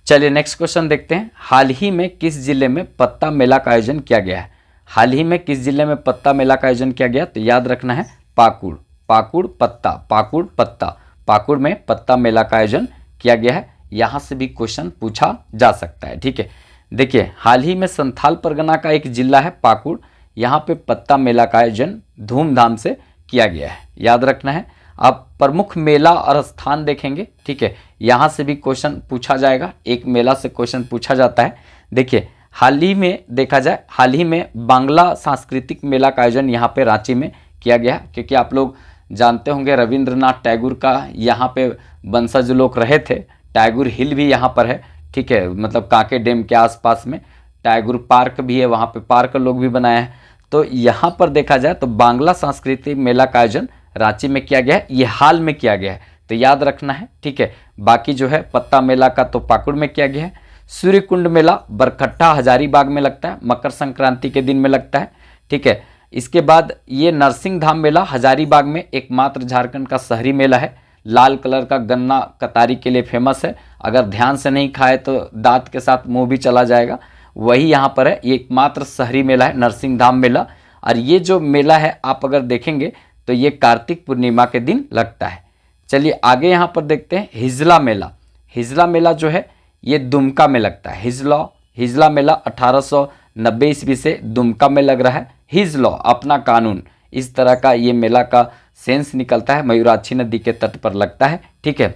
चलिए नेक्स्ट क्वेश्चन देखते हैं। हाल ही में किस जिले में पत्ता मेला का आयोजन किया गया है? हाल ही में किस जिले में पत्ता मेला का आयोजन किया गया? तो याद रखना है पाकुड़। पाकुड़ पत्ता, पाकुड़ पत्ता, पाकुड़ में पत्ता मेला का आयोजन किया गया है। यहाँ से भी क्वेश्चन पूछा जा सकता है, ठीक है। देखिए हाल ही में संथाल परगना का एक जिला है पाकुड़, यहाँ पे पत्ता मेला का आयोजन धूमधाम से किया गया है, याद रखना है। आप प्रमुख मेला और स्थान देखेंगे, ठीक है, यहाँ से भी क्वेश्चन पूछा जाएगा, एक मेला से क्वेश्चन पूछा जाता है। देखिए हाल ही में देखा जाए, हाल ही में बांग्ला सांस्कृतिक मेला का आयोजन यहाँ पे रांची में किया गया, क्योंकि आप लोग जानते होंगे रविंद्रनाथ टैगोर का यहाँ पे वंशज लोग रहे थे। टैगोर हिल भी यहाँ पर है, ठीक है, मतलब कांके डैम के आसपास में टैगोर पार्क भी है, वहाँ पे पार्क लोग भी बनाया है। तो यहाँ पर देखा जाए तो बांग्ला सांस्कृतिक मेला का आयोजन रांची में किया गया है, ये हाल में किया गया है, तो याद रखना है, ठीक है। बाकी जो है पत्ता मेला का तो पाकुड़ में किया गया है। सूर्यकुंड मेला बरकट्टा हजारीबाग में लगता है, मकर संक्रांति के दिन में लगता है, ठीक है। इसके बाद ये नरसिंह धाम मेला हजारीबाग में एकमात्र झारखंड का शहरी मेला है। लाल कलर का गन्ना कतारी के लिए फेमस है, अगर ध्यान से नहीं खाए तो दांत के साथ मुंह भी चला जाएगा, वही यहाँ पर है। ये एकमात्र शहरी मेला है नरसिंह धाम मेला। और ये जो मेला है आप अगर देखेंगे तो ये कार्तिक पूर्णिमा के दिन लगता है। चलिए आगे यहाँ पर देखते हैं हिजला मेला। हिजला मेला जो है ये दुमका में लगता है। हिजला मेला 1890 ईस्वी से दुमका में लग रहा है। हिज लॉ अपना कानून, इस तरह का ये मेला का सेंस निकलता है, मयूराक्षी नदी के तट पर लगता है, ठीक है।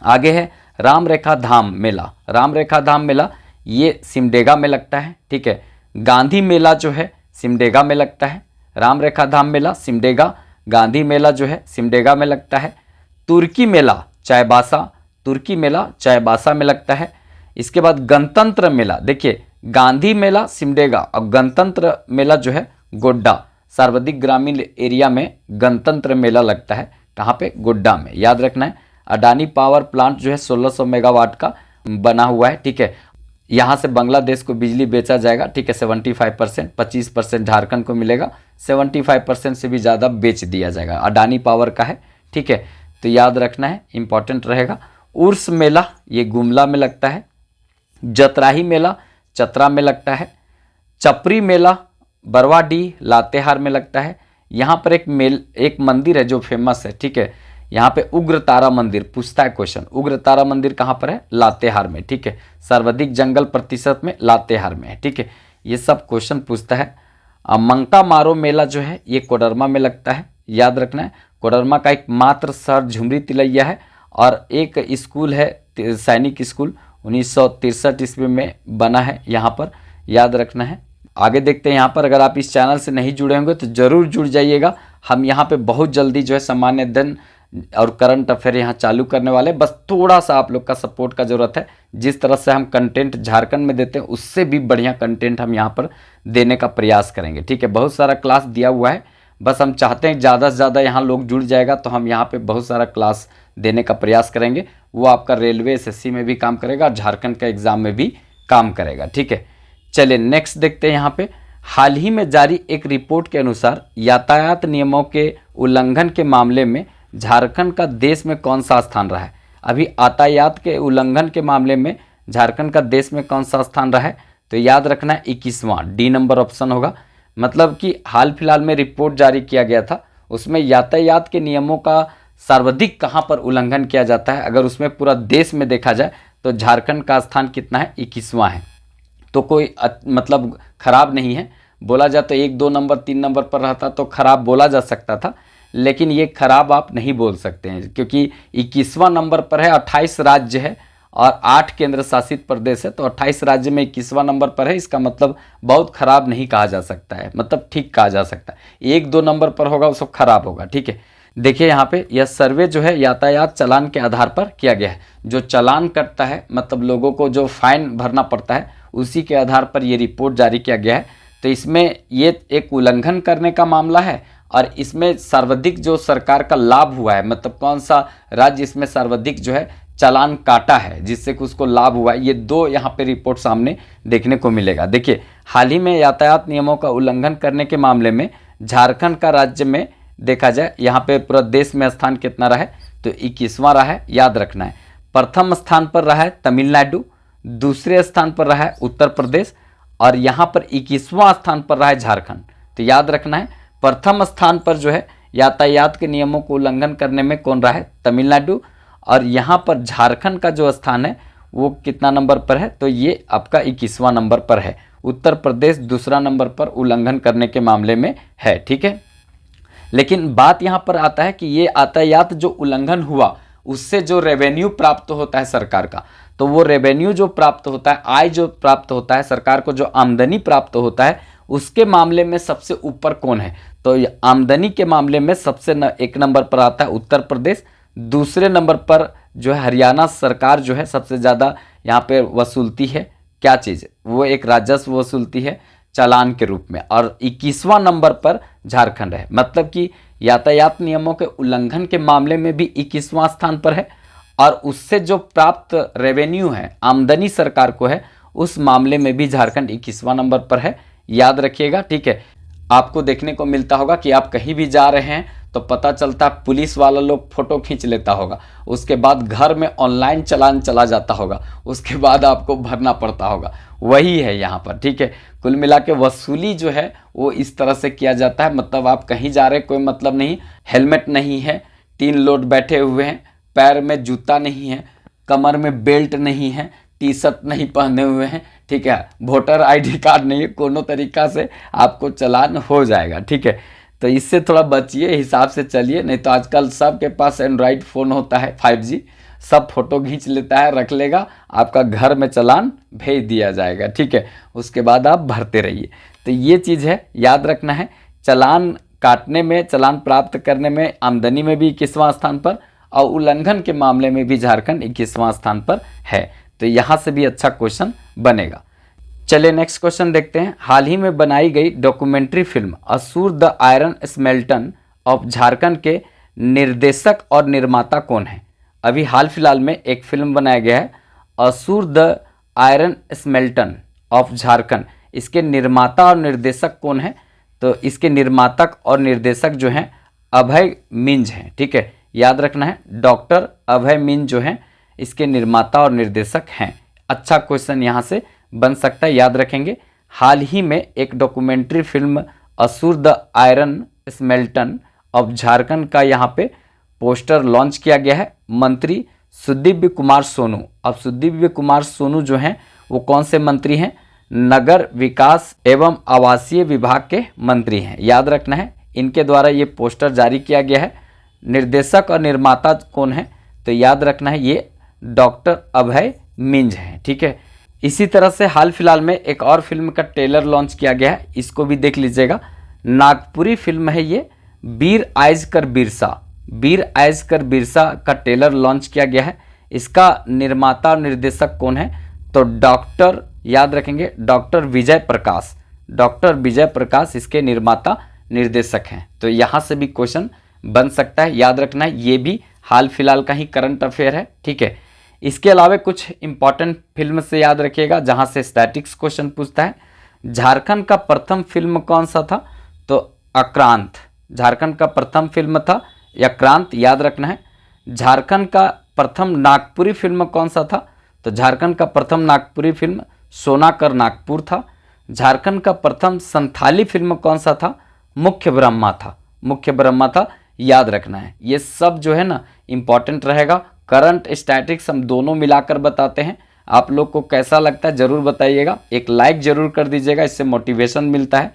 आगे है राम रेखा धाम मेला। राम रेखा धाम मेला ये सिमडेगा में लगता है, ठीक है। गांधी मेला जो है सिमडेगा में लगता है। राम रेखा धाम मेला सिमडेगा, गांधी मेला जो है सिमडेगा में लगता है। तुर्की मेला चाईबासा, तुर्की मेला चाईबासा में लगता है। इसके बाद गणतंत्र मेला, देखिए गांधी मेला सिमडेगा और गणतंत्र मेला जो है गोड्डा, सर्वाधिक ग्रामीण एरिया में गणतंत्र मेला लगता है, कहाँ पे? गोड्डा में, याद रखना है। अडानी पावर प्लांट जो है 1600 मेगावाट का बना हुआ है, ठीक है। यहाँ से बांग्लादेश को बिजली बेचा जाएगा, ठीक है, 75%, 25% झारखंड को मिलेगा, 75% से भी ज़्यादा बेच दिया जाएगा, अडानी पावर का है, ठीक है। तो याद रखना है, इंपॉर्टेंट रहेगा। उर्स मेला ये गुमला में लगता है। जतराही मेला चतरा में लगता है। चपरी मेला बरवाडीह लातेहार में लगता है। यहाँ पर एक मंदिर है जो फेमस है, ठीक है, यहाँ पे उग्र तारा मंदिर पूछता है क्वेश्चन। उग्र तारा मंदिर कहाँ पर है? लातेहार में, ठीक है। सर्वाधिक जंगल प्रतिशत में लातेहार में है, ठीक है। ये सब क्वेश्चन पूछता है। मंका मारो मेला जो है ये कोडरमा में लगता है, याद रखना है। कोडरमा का एक मात्र शहर झुमरी तिलैया है और एक स्कूल है सैनिक स्कूल, 1963 ईस्वी में बना है, यहाँ पर याद रखना है। आगे देखते हैं। यहाँ पर अगर आप इस चैनल से नहीं जुड़े होंगे तो ज़रूर जुड़ जाइएगा। हम यहाँ पे बहुत जल्दी जो है सामान्य अध्ययन और करंट अफेयर यहाँ चालू करने वाले, बस थोड़ा सा आप लोग का सपोर्ट का ज़रूरत है। जिस तरह से हम कंटेंट झारखंड में देते हैं उससे भी बढ़िया कंटेंट हम यहाँ पर देने का प्रयास करेंगे, ठीक है। बहुत सारा क्लास दिया हुआ है, बस हम चाहते हैं ज़्यादा से ज़्यादा यहाँ लोग जुड़ जाएगा तो हम यहाँ पे बहुत सारा क्लास देने का प्रयास करेंगे। वो आपका रेलवे एसएससी में भी काम करेगा और झारखंड का एग्ज़ाम में भी काम करेगा, ठीक है। चलिए नेक्स्ट देखते हैं। यहाँ पे हाल ही में जारी एक रिपोर्ट के अनुसार यातायात नियमों के उल्लंघन के मामले में झारखंड का देश में कौन सा स्थान रहा है? अभी यातायात के उल्लंघन के मामले में झारखंड का देश में कौन सा स्थान रहा है? तो याद रखना है 21वां, डी नंबर ऑप्शन होगा। मतलब कि हाल फिलहाल में रिपोर्ट जारी किया गया था, उसमें यातायात के नियमों का सर्वाधिक कहाँ पर उल्लंघन किया जाता है, अगर उसमें पूरा देश में देखा जाए तो झारखंड का स्थान कितना है? 21वां है। तो कोई मतलब खराब नहीं है, बोला जाए तो 1, 2 नंबर 3 नंबर पर रहता तो खराब बोला जा सकता था, लेकिन ये खराब आप नहीं बोल सकते हैं क्योंकि 21वां नंबर पर है। 28 राज्य है और 8 केंद्र शासित प्रदेश है, तो 28 राज्य में 21वां नंबर पर है, इसका मतलब बहुत खराब नहीं कहा जा सकता है, मतलब ठीक कहा जा सकता है। 1, 2 नंबर पर होगा वो सब खराब होगा, ठीक है। देखिए यहाँ पे यह सर्वे जो है यातायात चालान के आधार पर किया गया है। जो चालान कटता है मतलब लोगों को जो फाइन भरना पड़ता है उसी के आधार पर ये रिपोर्ट जारी किया गया है। तो इसमें ये एक उल्लंघन करने का मामला है और इसमें सर्वाधिक जो सरकार का लाभ हुआ है, मतलब कौन सा राज्य इसमें सर्वाधिक जो है चालान काटा है जिससे कि उसको लाभ हुआ है, ये 2 यहाँ पे रिपोर्ट सामने देखने को मिलेगा। देखिए, हाल ही में यातायात नियमों का उल्लंघन करने के मामले में झारखंड का राज्य में देखा जाए, यहाँ पे पूरा देश में स्थान कितना रहा है, तो 21वां रहा है, याद रखना है। प्रथम स्थान पर रहा है तमिलनाडु, दूसरे स्थान पर रहा है उत्तर प्रदेश, और यहाँ पर 21वां स्थान पर रहा है झारखंड। तो याद रखना है, प्रथम स्थान पर जो है यातायात के नियमों को उल्लंघन करने में कौन रहा है, तमिलनाडु, और यहाँ पर झारखंड का जो स्थान है वो कितना नंबर पर है, तो ये आपका 21वां नंबर पर है। उत्तर प्रदेश दूसरा नंबर पर उल्लंघन करने के मामले में है, ठीक है। लेकिन बात यहाँ पर आता है कि ये यातायात जो उल्लंघन हुआ उससे जो रेवेन्यू प्राप्त होता है सरकार का, तो वो रेवेन्यू जो प्राप्त होता है, आय जो प्राप्त होता है, सरकार को जो आमदनी प्राप्त होता है, उसके मामले में सबसे ऊपर कौन है, तो आमदनी के मामले में सबसे एक नंबर पर आता है उत्तर प्रदेश, दूसरे नंबर पर जो है हरियाणा सरकार जो है सबसे ज़्यादा यहाँ पे वसूलती है क्या चीज़, वो एक राजस्व वसूलती है चालान के रूप में, और 21वां नंबर पर झारखंड है। मतलब कि यातायात नियमों के उल्लंघन के मामले में भी 21वां स्थान पर है, और उससे जो प्राप्त रेवेन्यू है, आमदनी सरकार को है, उस मामले में भी झारखंड 21वां नंबर पर है, याद रखिएगा, ठीक है। आपको देखने को मिलता होगा कि आप कहीं भी जा रहे हैं तो पता चलता पुलिस वाला लोग फोटो खींच लेता होगा, उसके बाद घर में ऑनलाइन चालान चला जाता होगा, उसके बाद आपको भरना पड़ता होगा, वही है यहाँ पर, ठीक है। कुल मिला के वसूली जो है वो इस तरह से किया जाता है। मतलब आप कहीं जा रहे, कोई मतलब नहीं, हेलमेट नहीं है, 3 लोग बैठे हुए हैं, पैर में जूता नहीं है, कमर में बेल्ट नहीं है, टी शर्ट नहीं पहने हुए हैं, ठीक है, वोटर ID कार्ड नहीं है, कोनो तरीका से आपको चालान हो जाएगा, ठीक है। तो इससे थोड़ा बचिए, हिसाब से चलिए, नहीं तो आजकल सबके पास एंड्रॉइड फ़ोन होता है 5G, सब फोटो खींच लेता है, रख लेगा, आपका घर में चालान भेज दिया जाएगा, ठीक है। उसके बाद आप भरते रहिए। तो ये चीज़ है, याद रखना है। चालान काटने में, चालान प्राप्त करने में, आमदनी में भी 21वां स्थान पर, और उल्लंघन के मामले में भी झारखंड 21वां स्थान पर है। तो यहाँ से भी अच्छा क्वेश्चन बनेगा। चलिए नेक्स्ट क्वेश्चन देखते हैं। हाल ही में बनाई गई डॉक्यूमेंट्री फिल्म असुर द आयरन स्मेल्टन ऑफ झारखंड के निर्देशक और निर्माता कौन है? अभी हाल फिलहाल में एक फिल्म बनाया गया है असुर द आयरन स्मेल्टन ऑफ झारखंड। इसके निर्माता और निर्देशक कौन है? तो इसके निर्माता और निर्देशक जो हैं अभय मिंज हैं, ठीक है, याद रखना है। डॉक्टर अभय मिंज जो हैं इसके निर्माता और निर्देशक हैं। अच्छा क्वेश्चन यहाँ से बन सकता है, याद रखेंगे। हाल ही में एक डॉक्यूमेंट्री फिल्म असुर द आयरन स्मेल्टन ऑफ झारखंड का यहाँ पे पोस्टर लॉन्च किया गया है मंत्री सुदीव्य कुमार सोनू। अब सुदीव्य कुमार सोनू जो हैं वो कौन से मंत्री हैं? नगर विकास एवं आवासीय विभाग के मंत्री हैं, याद रखना है। इनके द्वारा ये पोस्टर जारी किया गया है। निर्देशक और निर्माता कौन है? तो याद रखना है ये डॉक्टर अभय मिंज हैं, ठीक है। इसी तरह से हाल फिलहाल में एक और फिल्म का ट्रेलर लॉन्च किया गया है, इसको भी देख लीजिएगा। नागपुरी फिल्म है ये, वीर आयजकर बिरसा। वीर आयजकर बिरसा का ट्रेलर लॉन्च किया गया है। इसका निर्माता और निर्देशक कौन है? तो डॉक्टर, याद रखेंगे, डॉक्टर विजय प्रकाश। डॉक्टर विजय प्रकाश इसके निर्माता निर्देशक हैं। तो यहाँ से भी क्वेश्चन बन सकता है, याद रखना है। ये भी हाल फिलहाल का ही करंट अफेयर है, ठीक है। इसके अलावा कुछ इंपॉर्टेंट फिल्म से याद रखिएगा जहाँ से स्टैटिक्स क्वेश्चन पूछता है। झारखंड का प्रथम फिल्म कौन सा था? तो आक्रांत। झारखंड का प्रथम फिल्म था आक्रांत, याद रखना है। झारखंड का प्रथम नागपुरी फिल्म कौन सा था? तो झारखंड का प्रथम नागपुरी फिल्म सोना कर नागपुर था। झारखंड का प्रथम संथाली फिल्म कौन सा था? मुख्य ब्रह्मा था। मुख्य ब्रह्मा था, याद रखना है। ये सब जो है ना इंपॉर्टेंट रहेगा। करंट स्टैटिक्स हम दोनों मिलाकर बताते हैं। आप लोग को कैसा लगता है ज़रूर बताइएगा। एक लाइक ज़रूर कर दीजिएगा, इससे मोटिवेशन मिलता है।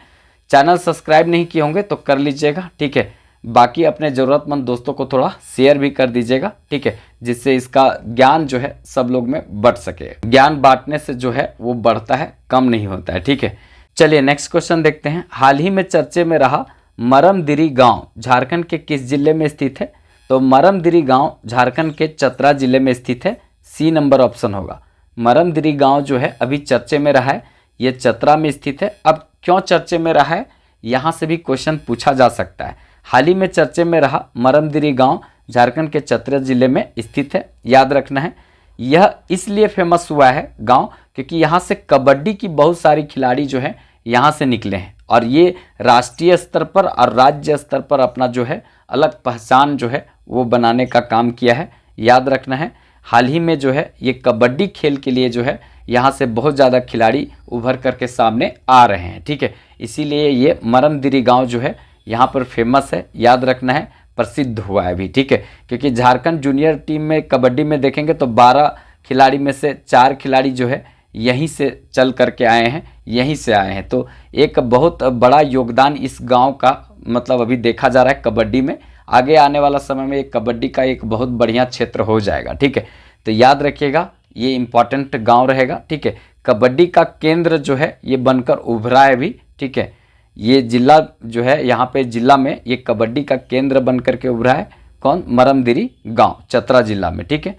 चैनल सब्सक्राइब नहीं किए होंगे तो कर लीजिएगा, ठीक है। बाकी अपने ज़रूरतमंद दोस्तों को थोड़ा शेयर भी कर दीजिएगा, ठीक है, जिससे इसका ज्ञान जो है सब लोग में बढ़ सके। ज्ञान बांटने से जो है वो बढ़ता है, कम नहीं होता है, ठीक है। चलिए नेक्स्ट क्वेश्चन देखते हैं। हाल ही में चर्चे में रहा मरमदिरी गांव झारखंड के किस जिले में स्थित है? तो मरमदिरी गांव झारखंड के चतरा जिले में स्थित है। सी नंबर ऑप्शन होगा। मरमदिरी गांव जो है अभी चर्चे में रहा है, ये चतरा में स्थित है। अब क्यों चर्चे में रहा है, यहाँ से भी क्वेश्चन पूछा जा सकता है। हाल ही में चर्चे में रहा मरमदिरी गांव झारखंड के चतरा जिले में स्थित है, याद रखना है। यह इसलिए फेमस हुआ है गांव क्योंकि यहाँ से कबड्डी की बहुत सारी खिलाड़ी जो है यहाँ से निकले हैं और ये राष्ट्रीय स्तर पर और राज्य स्तर पर अपना जो है अलग पहचान जो है वो बनाने का काम किया है, याद रखना है। हाल ही में जो है ये कबड्डी खेल के लिए जो है यहाँ से बहुत ज़्यादा खिलाड़ी उभर करके सामने आ रहे हैं, ठीक है। इसीलिए ये मरमदिरी गांव जो है यहाँ पर फेमस है, याद रखना है, प्रसिद्ध हुआ है अभी, ठीक है। क्योंकि झारखंड जूनियर टीम में कबड्डी में देखेंगे तो 12 खिलाड़ी में से 4 खिलाड़ी जो है यहीं से चल करके आए हैं, यहीं से आए हैं। तो एक बहुत बड़ा योगदान इस गांव का मतलब अभी देखा जा रहा है कबड्डी में। आगे आने वाला समय में एक कबड्डी का एक बहुत बढ़िया क्षेत्र हो जाएगा, ठीक है। तो याद रखिएगा ये इम्पॉर्टेंट गांव रहेगा, ठीक है। कबड्डी का केंद्र जो है ये बनकर उभरा है भी, ठीक है। ये जिला जो है यहाँ पे जिला में ये कबड्डी का केंद्र बन करके उभरा है। कौन? मरमदिरी गांव, चतरा जिला में, ठीक है।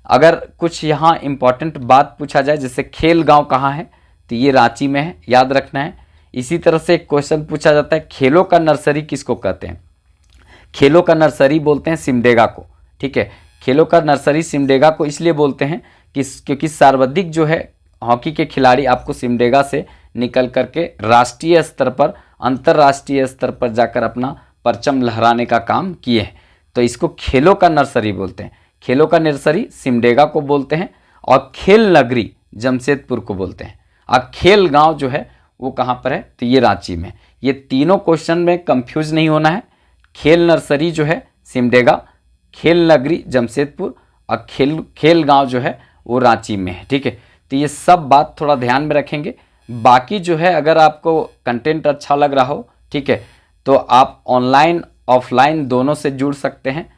अगर कुछ यहाँ इम्पॉर्टेंट बात पूछा जाए जैसे खेल गांव कहाँ है तो ये रांची में है, याद रखना है। इसी तरह से एक क्वेश्चन पूछा जाता है खेलों का नर्सरी किसको कहते हैं? खेलों का नर्सरी बोलते हैं सिमडेगा को, ठीक है। खेलों का नर्सरी सिमडेगा को इसलिए बोलते हैं क्योंकि सर्वाधिक जो है हॉकी के खिलाड़ी आपको सिमडेगा से निकल करके राष्ट्रीय स्तर पर, अंतर्राष्ट्रीय स्तर पर जाकर अपना परचम लहराने का काम किए हैं। तो इसको खेलों का नर्सरी बोलते हैं। खेलों का नर्सरी सिमडेगा को बोलते हैं और खेल नगरी जमशेदपुर को बोलते हैं। और खेल गांव जो है वो कहाँ पर है तो ये रांची में। ये तीनों क्वेश्चन में कंफ्यूज नहीं होना है। खेल नर्सरी जो है सिमडेगा, खेल नगरी जमशेदपुर और खेल गांव जो है वो रांची में है, ठीक है। तो ये सब बात थोड़ा ध्यान में रखेंगे। बाकी जो है अगर आपको कंटेंट अच्छा लग रहा हो, ठीक है, तो आप ऑनलाइन ऑफलाइन दोनों से जुड़ सकते हैं।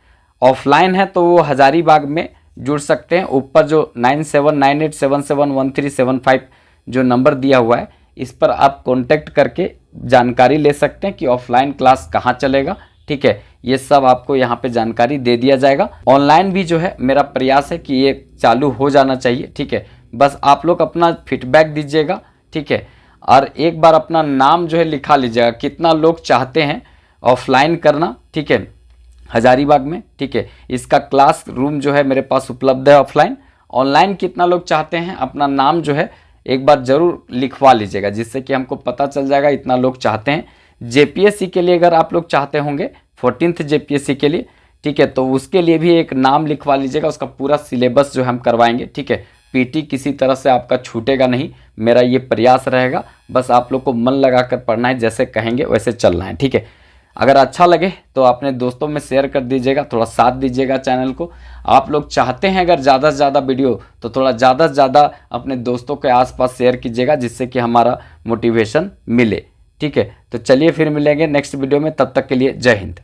ऑफलाइन है तो वो हजारीबाग में जुड़ सकते हैं। ऊपर जो 9798771375 जो नंबर दिया हुआ है इस पर आप कांटेक्ट करके जानकारी ले सकते हैं कि ऑफलाइन क्लास कहाँ चलेगा, ठीक है। ये सब आपको यहाँ पे जानकारी दे दिया जाएगा। ऑनलाइन भी जो है मेरा प्रयास है कि ये चालू हो जाना चाहिए, ठीक है। बस आप लोग अपना फीडबैक दीजिएगा, ठीक है। और एक बार अपना नाम जो है लिखा लीजिएगा, कितना लोग चाहते हैं ऑफलाइन करना, ठीक है, हजारीबाग में, ठीक है। इसका क्लास रूम जो है मेरे पास उपलब्ध है ऑफलाइन। ऑनलाइन कितना लोग चाहते हैं अपना नाम जो है एक बार ज़रूर लिखवा लीजिएगा, जिससे कि हमको पता चल जाएगा इतना लोग चाहते हैं। जेपीएससी के लिए अगर आप लोग चाहते होंगे 14th जेपीएससी के लिए, ठीक है, तो उसके लिए भी एक नाम लिखवा लीजिएगा। उसका पूरा सिलेबस जो हम करवाएंगे, ठीक है। पीटी किसी तरह से आपका छूटेगा नहीं, मेरा ये प्रयास रहेगा। बस आप लोग को मन लगा कर पढ़ना है, जैसे कहेंगे वैसे चलना है, ठीक है। अगर अच्छा लगे तो अपने दोस्तों में शेयर कर दीजिएगा, थोड़ा साथ दीजिएगा चैनल को। आप लोग चाहते हैं अगर ज़्यादा से ज़्यादा वीडियो तो थोड़ा ज़्यादा से ज़्यादा अपने दोस्तों के आसपास शेयर कीजिएगा, जिससे कि हमारा मोटिवेशन मिले, ठीक है। तो चलिए फिर मिलेंगे नेक्स्ट वीडियो में, तब तक के लिए जय हिंद।